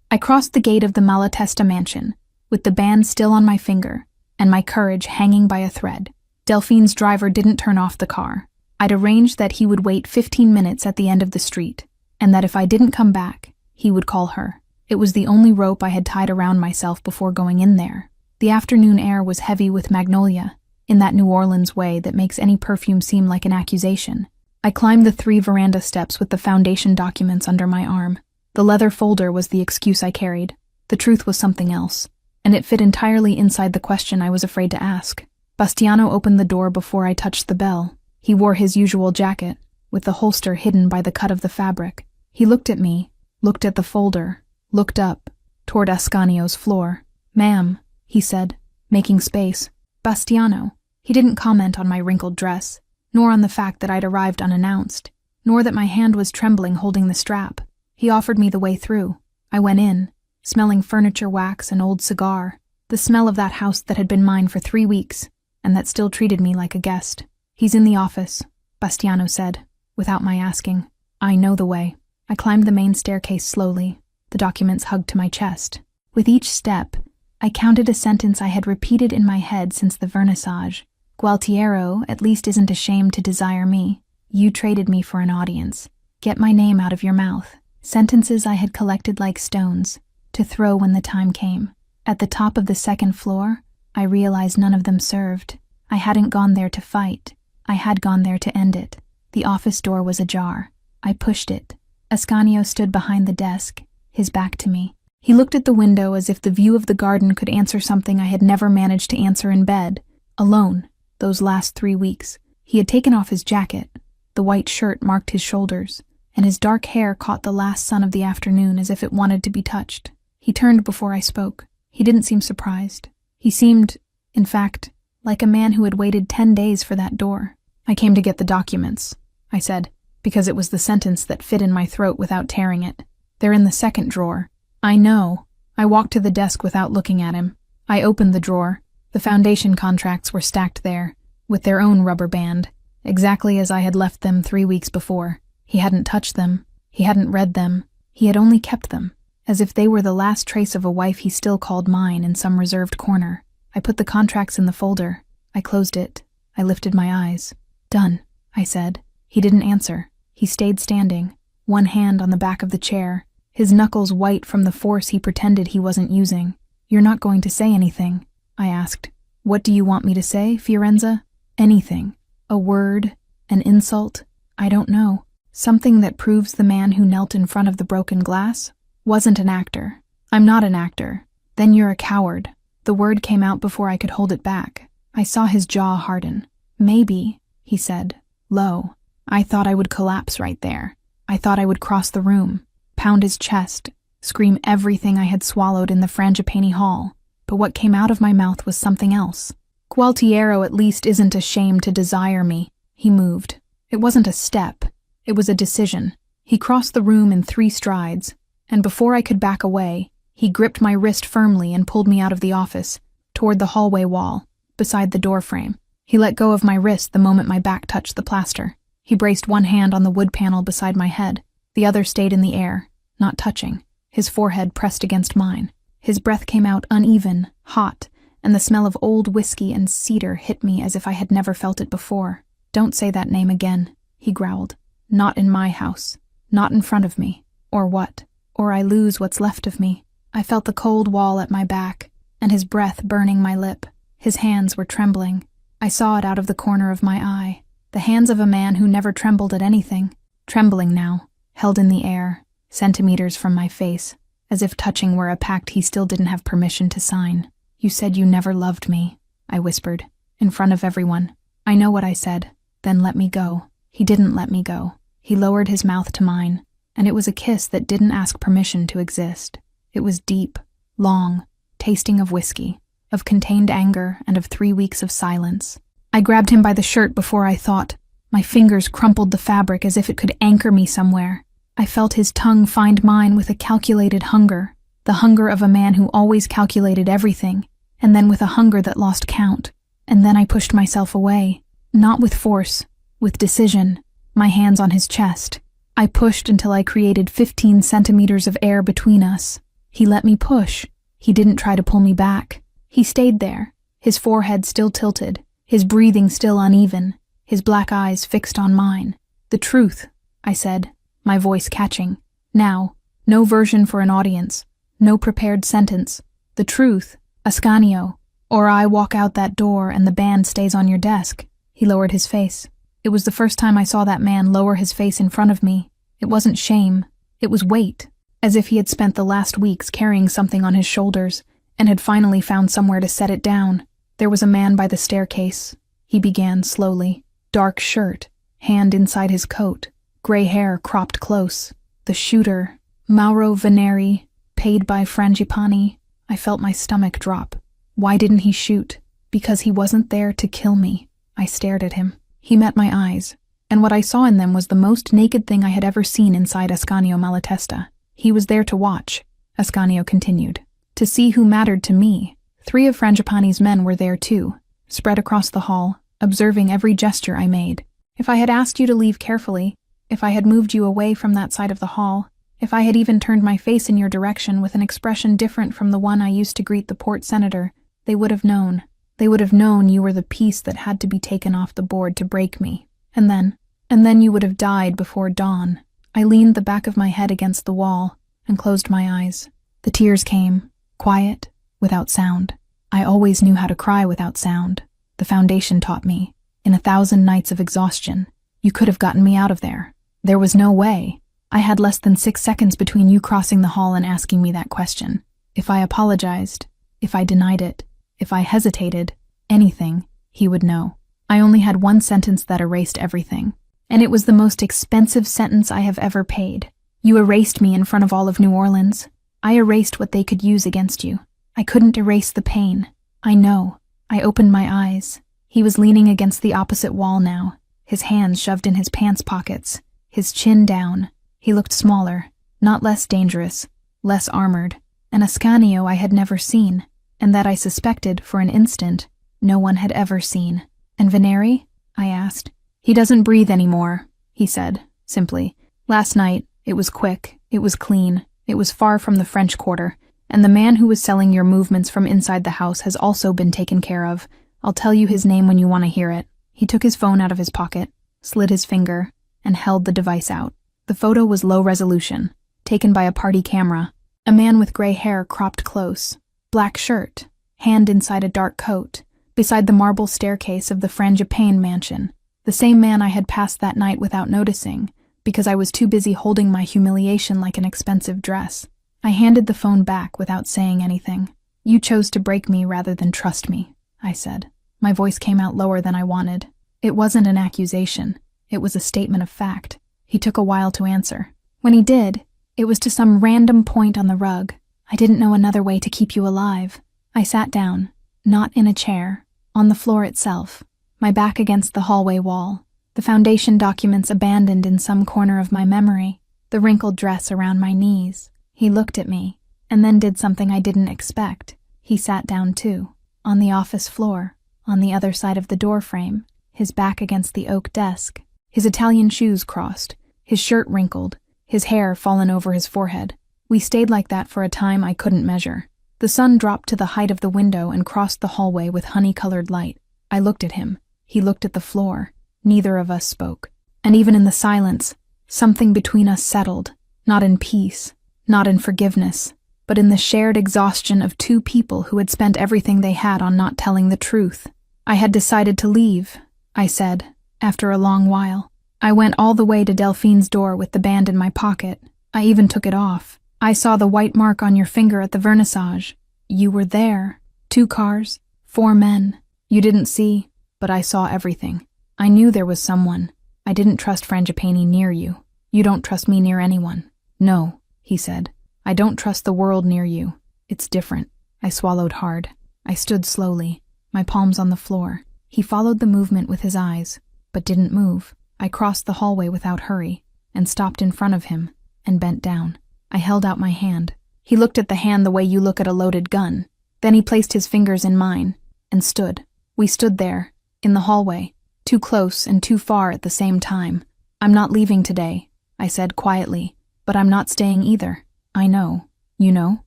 I crossed the gate of the Malatesta mansion, with the band still on my finger, and my courage hanging by a thread. Delphine's driver didn't turn off the car. I'd arranged that he would wait 15 minutes at the end of the street, and that if I didn't come back, he would call her. It was the only rope I had tied around myself before going in there. The afternoon air was heavy with magnolia, in that New Orleans way that makes any perfume seem like an accusation. I climbed the 3 veranda steps with the foundation documents under my arm. The leather folder was the excuse I carried. The truth was something else, and it fit entirely inside the question I was afraid to ask. Bastiano opened the door before I touched the bell. He wore his usual jacket, with the holster hidden by the cut of the fabric. He looked at me, looked at the folder, looked up, toward Ascanio's floor. "Ma'am," he said, making space. Bastiano. He didn't comment on my wrinkled dress, nor on the fact that I'd arrived unannounced, nor that my hand was trembling holding the strap. He offered me the way through. I went in, smelling furniture wax and old cigar, the smell of that house that had been mine for 3 weeks, and that still treated me like a guest. "He's in the office," Bastiano said, without my asking. "I know the way." I climbed the main staircase slowly, the documents hugged to my chest. With each step, I counted a sentence I had repeated in my head since the vernissage. "Gualtiero at least isn't ashamed to desire me. You traded me for an audience. Get my name out of your mouth." Sentences I had collected like stones, to throw when the time came. At the top of the 2nd floor, I realized none of them served. I hadn't gone there to fight. I had gone there to end it. The office door was ajar. I pushed it. Ascanio stood behind the desk, his back to me. He looked at the window as if the view of the garden could answer something I had never managed to answer in bed, alone, those last 3 weeks. He had taken off his jacket. The white shirt marked his shoulders, and his dark hair caught the last sun of the afternoon as if it wanted to be touched. He turned before I spoke. He didn't seem surprised. He seemed, in fact, like a man who had waited 10 days for that door. "I came to get the documents," I said, because it was the sentence that fit in my throat without tearing it. "They're in the 2nd drawer." "I know." I walked to the desk without looking at him. I opened the drawer. The foundation contracts were stacked there, with their own rubber band, exactly as I had left them 3 weeks before. He hadn't touched them. He hadn't read them. He had only kept them, as if they were the last trace of a wife he still called mine in some reserved corner. I put the contracts in the folder. I closed it. I lifted my eyes. "Done," I said. He didn't answer. He stayed standing, one hand on the back of the chair, his knuckles white from the force he pretended he wasn't using. "You're not going to say anything?" I asked. "What do you want me to say, Fiorenza?" "Anything. A word, an insult, I don't know. Something that proves the man who knelt in front of the broken glass wasn't an actor. I'm not an actor. Then you're a coward." The word came out before I could hold it back. I saw his jaw harden. "Maybe," he said, low. I thought I would collapse right there. I thought I would cross the room, pound his chest, scream everything I had swallowed in the Frangipani Hall. But what came out of my mouth was something else. "Gualtiero at least isn't ashamed to desire me." He moved. It wasn't a step. It was a decision. He crossed the room in 3 strides, and before I could back away, he gripped my wrist firmly and pulled me out of the office, toward the hallway wall, beside the doorframe. He let go of my wrist the moment my back touched the plaster. He braced one hand on the wood panel beside my head. The other stayed in the air, not touching. His forehead pressed against mine. His breath came out uneven, hot, and the smell of old whiskey and cedar hit me as if I had never felt it before. "Don't say that name again," he growled. "Not in my house. Not in front of me. Or what? Or I lose what's left of me." I felt the cold wall at my back, and his breath burning my lip. His hands were trembling. I saw it out of the corner of my eye. The hands of a man who never trembled at anything. Trembling now, held in the air, centimeters from my face, as if touching were a pact he still didn't have permission to sign. "You said you never loved me," I whispered, in front of everyone. "I know what I said. Then let me go." He didn't let me go. He lowered his mouth to mine, and it was a kiss that didn't ask permission to exist. It was deep, long, tasting of whiskey, of contained anger, and of 3 weeks of silence. I grabbed him by the shirt before I thought. My fingers crumpled the fabric as if it could anchor me somewhere. I felt his tongue find mine with a calculated hunger, the hunger of a man who always calculated everything, and then with a hunger that lost count. And then I pushed myself away, not with force, with decision, my hands on his chest. I pushed until I created 15 centimeters of air between us. He let me push. He didn't try to pull me back. He stayed there, his forehead still tilted, his breathing still uneven, his black eyes fixed on mine. "The truth," I said, my voice catching. "Now, no version for an audience, no prepared sentence. The truth, Ascanio, or I walk out that door and the band stays on your desk." He lowered his face. It was the first time I saw that man lower his face in front of me. It wasn't shame, it was weight, as if he had spent the last weeks carrying something on his shoulders and had finally found somewhere to set it down. "There was a man by the staircase," he began slowly. "Dark shirt, hand inside his coat, gray hair cropped close. The shooter, Mauro Veneri, paid by Frangipani." I felt my stomach drop. Why didn't he shoot? Because he wasn't there to kill me. I stared at him. He met my eyes, and what I saw in them was the most naked thing I had ever seen inside Ascanio Malatesta. "He was there to watch," Ascanio continued, "to see who mattered to me. 3 of Frangipani's men were there too, spread across the hall, observing every gesture I made. If I had asked you to leave carefully, if I had moved you away from that side of the hall, if I had even turned my face in your direction with an expression different from the one I used to greet the port senator, they would have known. They would have known you were the piece that had to be taken off the board to break me. And then you would have died before dawn." I leaned the back of my head against the wall and closed my eyes. The tears came, quiet, without sound. I always knew how to cry without sound. The foundation taught me. In 1,000 nights of exhaustion, you could have gotten me out of there. There was no way. I had less than 6 seconds between you crossing the hall and asking me that question. If I apologized, if I denied it, if I hesitated, anything, he would know. I only had one sentence that erased everything. And it was the most expensive sentence I have ever paid. You erased me in front of all of New Orleans. I erased what they could use against you. I couldn't erase the pain. I know. I opened my eyes. He was leaning against the opposite wall now, his hands shoved in his pants pockets, his chin down. He looked smaller, not less dangerous, less armored, an Ascanio I had never seen, and that I suspected, for an instant, no one had ever seen. "And Veneri?" I asked. "He doesn't breathe anymore," he said, simply. "Last night, it was quick, it was clean, it was far from the French Quarter, and the man who was selling your movements from inside the house has also been taken care of. I'll tell you his name when you want to hear it." He took his phone out of his pocket, slid his finger, and held the device out. The photo was low resolution, taken by a party camera. A man with gray hair cropped close, black shirt, hand inside a dark coat, beside the marble staircase of the Frangipane mansion. The same man I had passed that night without noticing, because I was too busy holding my humiliation like an expensive dress. I handed the phone back without saying anything. "You chose to break me rather than trust me," I said. My voice came out lower than I wanted. It wasn't an accusation. It was a statement of fact. He took a while to answer. When he did, it was to some random point on the rug. "I didn't know another way to keep you alive." I sat down, not in a chair, on the floor itself, my back against the hallway wall, the foundation documents abandoned in some corner of my memory, the wrinkled dress around my knees. He looked at me, and then did something I didn't expect. He sat down too, on the office floor, on the other side of the door frame, his back against the oak desk, his Italian shoes crossed, his shirt wrinkled, his hair fallen over his forehead. We stayed like that for a time I couldn't measure. The sun dropped to the height of the window and crossed the hallway with honey-colored light. I looked at him. He looked at the floor. Neither of us spoke. And even in the silence, something between us settled, not in peace, not in forgiveness, but in the shared exhaustion of two people who had spent everything they had on not telling the truth. I had decided to leave, I said, after a long while. I went all the way to Delphine's door with the band in my pocket. I even took it off. I saw the white mark on your finger at the vernissage. You were there. 2 cars, 4 men. You didn't see, but I saw everything. I knew there was someone. I didn't trust Frangipane near you. You don't trust me near anyone. No, he said. I don't trust the world near you. It's different. I swallowed hard. I stood slowly, my palms on the floor. He followed the movement with his eyes, but didn't move. I crossed the hallway without hurry, and stopped in front of him, and bent down. I held out my hand. He looked at the hand the way you look at a loaded gun. Then he placed his fingers in mine, and stood. We stood there, in the hallway, too close and too far at the same time. I'm not leaving today, I said quietly, but I'm not staying either. I know. You know?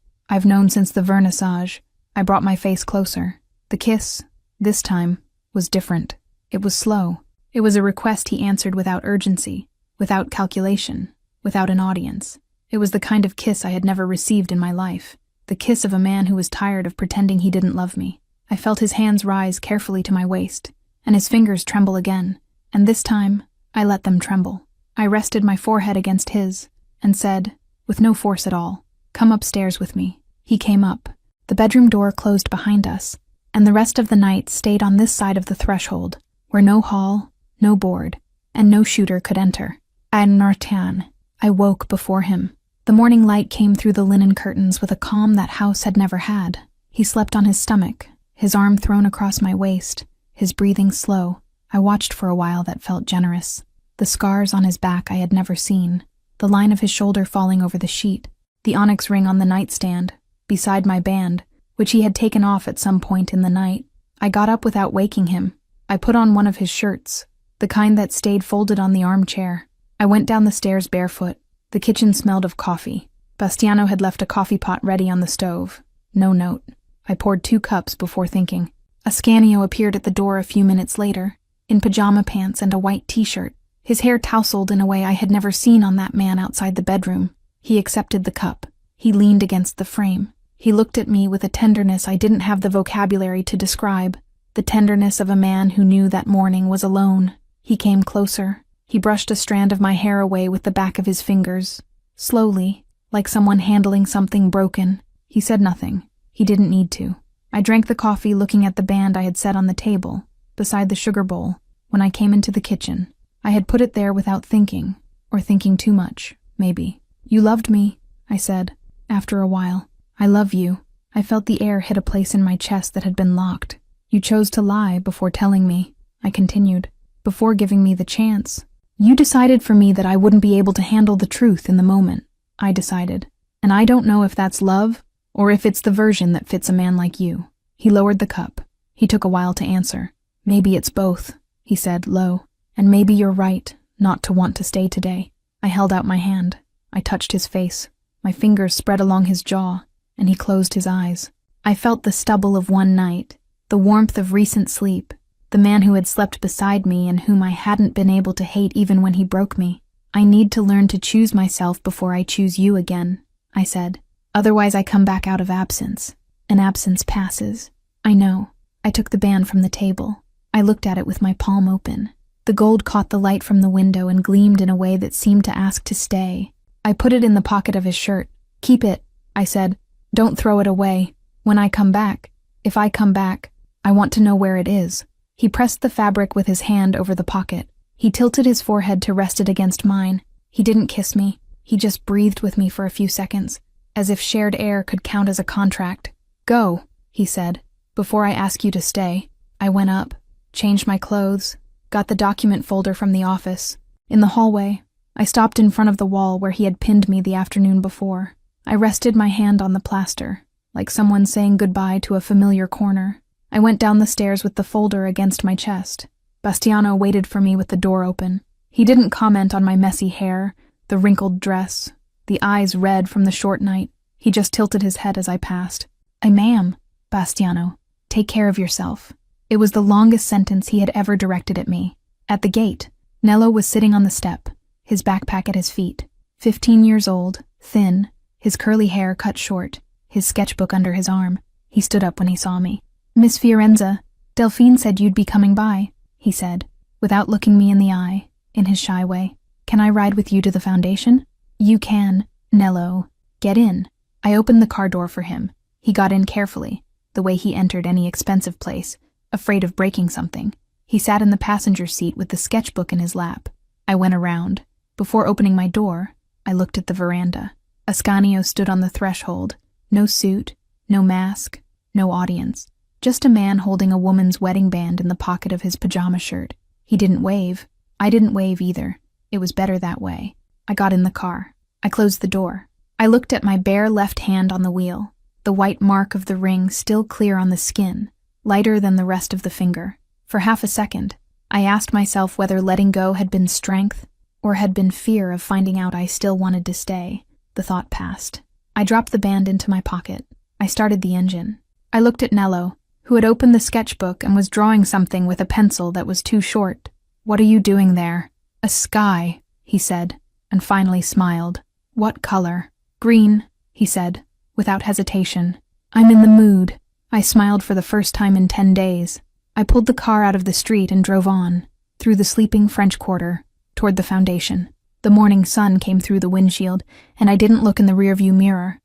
I've known since the vernissage. I brought my face closer. The kiss, this time, was different. It was slow. It was a request he answered without urgency, without calculation, without an audience. It was the kind of kiss I had never received in my life, the kiss of a man who was tired of pretending he didn't love me. I felt his hands rise carefully to my waist, and his fingers tremble again, and this time, I let them tremble. I rested my forehead against his, and said, with no force at all, "Come upstairs with me." He came up. The bedroom door closed behind us, and the rest of the night stayed on this side of the threshold, where no hall, no board, and no shooter could enter. I woke before him. The morning light came through the linen curtains with a calm that house had never had. He slept on his stomach, his arm thrown across my waist, his breathing slow. I watched for a while that felt generous. The scars on his back I had never seen, the line of his shoulder falling over the sheet, the onyx ring on the nightstand, beside my band, which he had taken off at some point in the night. I got up without waking him. I put on one of his shirts, the kind that stayed folded on the armchair. I went down the stairs barefoot. The kitchen smelled of coffee. Bastiano had left a coffee pot ready on the stove. No note. I poured 2 cups before thinking. Ascanio appeared at the door a few minutes later, in pajama pants and a white t-shirt, his hair tousled in a way I had never seen on that man outside the bedroom. He accepted the cup. He leaned against the frame. He looked at me with a tenderness I didn't have the vocabulary to describe, the tenderness of a man who knew that morning was alone. He came closer. He brushed a strand of my hair away with the back of his fingers. Slowly, like someone handling something broken. He said nothing. He didn't need to. I drank the coffee looking at the band I had set on the table, beside the sugar bowl, when I came into the kitchen. I had put it there without thinking, or thinking too much, maybe. "You loved me," I said, after a while. "I love you." I felt the air hit a place in my chest that had been locked. "You chose to lie before telling me," I continued, "before giving me the chance. You decided for me that I wouldn't be able to handle the truth in the moment," I decided. "And I don't know if that's love, or if it's the version that fits a man like you." He lowered the cup. He took a while to answer. "Maybe it's both," he said, low. "And maybe you're right, not to want to stay today." I held out my hand. I touched his face. My fingers spread along his jaw, and he closed his eyes. I felt the stubble of one night, the warmth of recent sleep, the man who had slept beside me and whom I hadn't been able to hate even when he broke me. "I need to learn to choose myself before I choose you again," I said. "Otherwise I come back out of absence, and absence passes." "I know." I took the band from the table. I looked at it with my palm open. The gold caught the light from the window and gleamed in a way that seemed to ask to stay. I put it in the pocket of his shirt. "Keep it," I said. "Don't throw it away. When I come back, if I come back, I want to know where it is." He pressed the fabric with his hand over the pocket. He tilted his forehead to rest it against mine. He didn't kiss me. He just breathed with me for a few seconds, as if shared air could count as a contract. "Go," he said, "before I ask you to stay." I went up, changed my clothes, got the document folder from the office. In the hallway, I stopped in front of the wall where he had pinned me the afternoon before. I rested my hand on the plaster, like someone saying goodbye to a familiar corner. I went down the stairs with the folder against my chest. Bastiano waited for me with the door open. He didn't comment on my messy hair, the wrinkled dress, the eyes red from the short night. He just tilted his head as I passed. Ma'am, Bastiano, take care of yourself. It was the longest sentence he had ever directed at me. At the gate, Nello was sitting on the step, his backpack at his feet. 15 years old, thin, his curly hair cut short, his sketchbook under his arm. He stood up when he saw me. Miss Fiorenza, Delphine said you'd be coming by, he said, without looking me in the eye, in his shy way. Can I ride with you to the foundation? You can, Nello. Get in. I opened the car door for him. He got in carefully, the way he entered any expensive place, afraid of breaking something. He sat in the passenger seat with the sketchbook in his lap. I went around. Before opening my door, I looked at the veranda. Ascanio stood on the threshold. No suit, no mask, no audience. Just a man holding a woman's wedding band in the pocket of his pajama shirt. He didn't wave. I didn't wave either. It was better that way. I got in the car. I closed the door. I looked at my bare left hand on the wheel, the white mark of the ring still clear on the skin, lighter than the rest of the finger. For half a second, I asked myself whether letting go had been strength or had been fear of finding out I still wanted to stay. The thought passed. I dropped the band into my pocket. I started the engine. I looked at Nello, who had opened the sketchbook and was drawing something with a pencil that was too short. What are you doing there? A sky, he said, and finally smiled. What color? Green, he said, without hesitation. I'm in the mood. I smiled for the first time in 10 days. I pulled the car out of the street and drove on, through the sleeping French Quarter, toward the foundation. The morning sun came through the windshield, and I didn't look in the rearview mirror.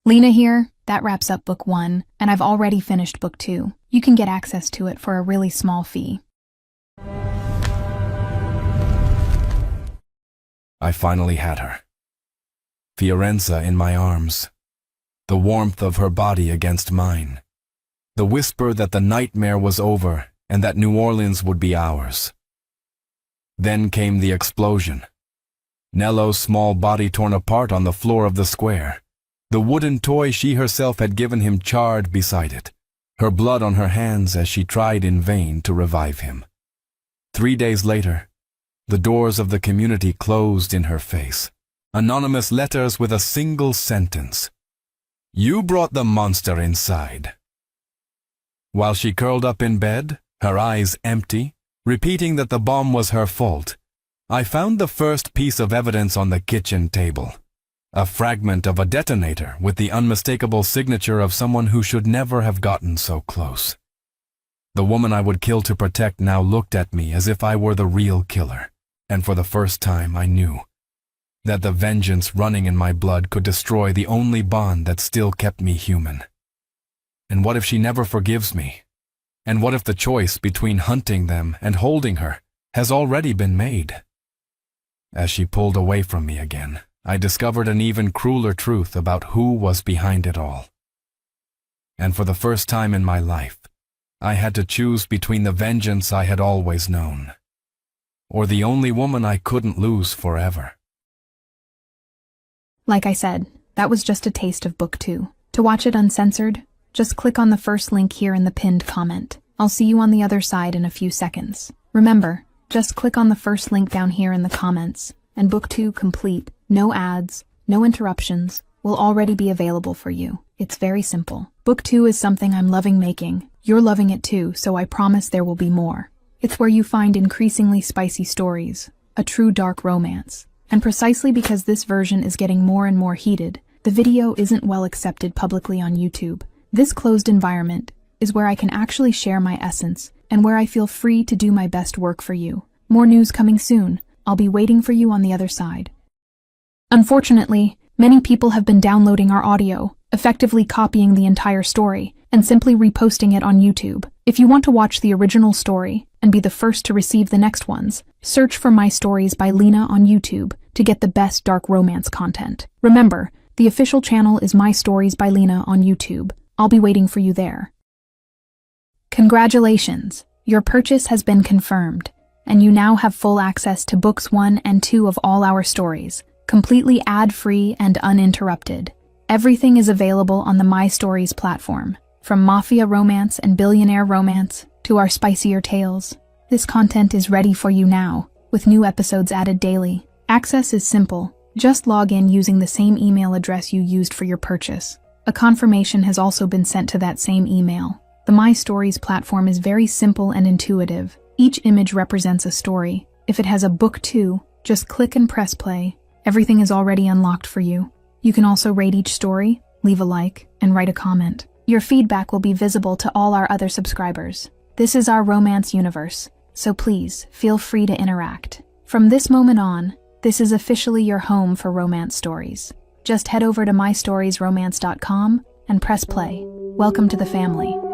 Lena here, that wraps up book 1, and I've already finished book 2. You can get access to it for a really small fee. I finally had her. Fiorenza in my arms. The warmth of her body against mine. The whisper that the nightmare was over and that New Orleans would be ours. Then came the explosion. Nello's small body torn apart on the floor of the square. The wooden toy she herself had given him charred beside it, her blood on her hands as she tried in vain to revive him. 3 days later, the doors of the community closed in her face. Anonymous letters with a single sentence. You brought the monster inside. While she curled up in bed, her eyes empty, repeating that the bomb was her fault, I found the first piece of evidence on the kitchen table. A fragment of a detonator with the unmistakable signature of someone who should never have gotten so close. The woman I would kill to protect now looked at me as if I were the real killer, and for the first time I knew that the vengeance running in my blood could destroy the only bond that still kept me human. And what if she never forgives me? And what if the choice between hunting them and holding her has already been made? As she pulled away from me again, I discovered an even crueler truth about who was behind it all. And for the first time in my life, I had to choose between the vengeance I had always known, or the only woman I couldn't lose forever. Like I said, that was just a taste of book 2. To watch it uncensored, just click on the first link here in the pinned comment. I'll see you on the other side in a few seconds. Remember, just click on the first link down here in the comments, and book 2 complete, no ads, no interruptions, will already be available for you. It's very simple. Book 2 is something I'm loving making. You're loving it too, so I promise there will be more. It's where you find increasingly spicy stories, a true dark romance. And precisely because this version is getting more and more heated, the video isn't well accepted publicly on YouTube. This closed environment is where I can actually share my essence and where I feel free to do my best work for you. More news coming soon. I'll be waiting for you on the other side. Unfortunately, many people have been downloading our audio, effectively copying the entire story, and simply reposting it on YouTube. If you want to watch the original story and be the first to receive the next ones, search for My Stories by Lena on YouTube to get the best dark romance content. Remember, the official channel is My Stories by Lena on YouTube. I'll be waiting for you there. Congratulations! Your purchase has been confirmed, and you now have full access to books 1 and 2 of all our stories, completely ad-free and uninterrupted. Everything is available on the My Stories platform. From Mafia Romance and Billionaire Romance to our spicier tales, this content is ready for you now, with new episodes added daily. Access is simple. Just log in using the same email address you used for your purchase. A confirmation has also been sent to that same email. The My Stories platform is very simple and intuitive. Each image represents a story. If it has a book too, just click and press play. Everything is already unlocked for you. You can also rate each story, leave a like, and write a comment. Your feedback will be visible to all our other subscribers. This is our romance universe, so please feel free to interact. From this moment on, this is officially your home for romance stories. Just head over to mystoriesromance.com and press play. Welcome to the family.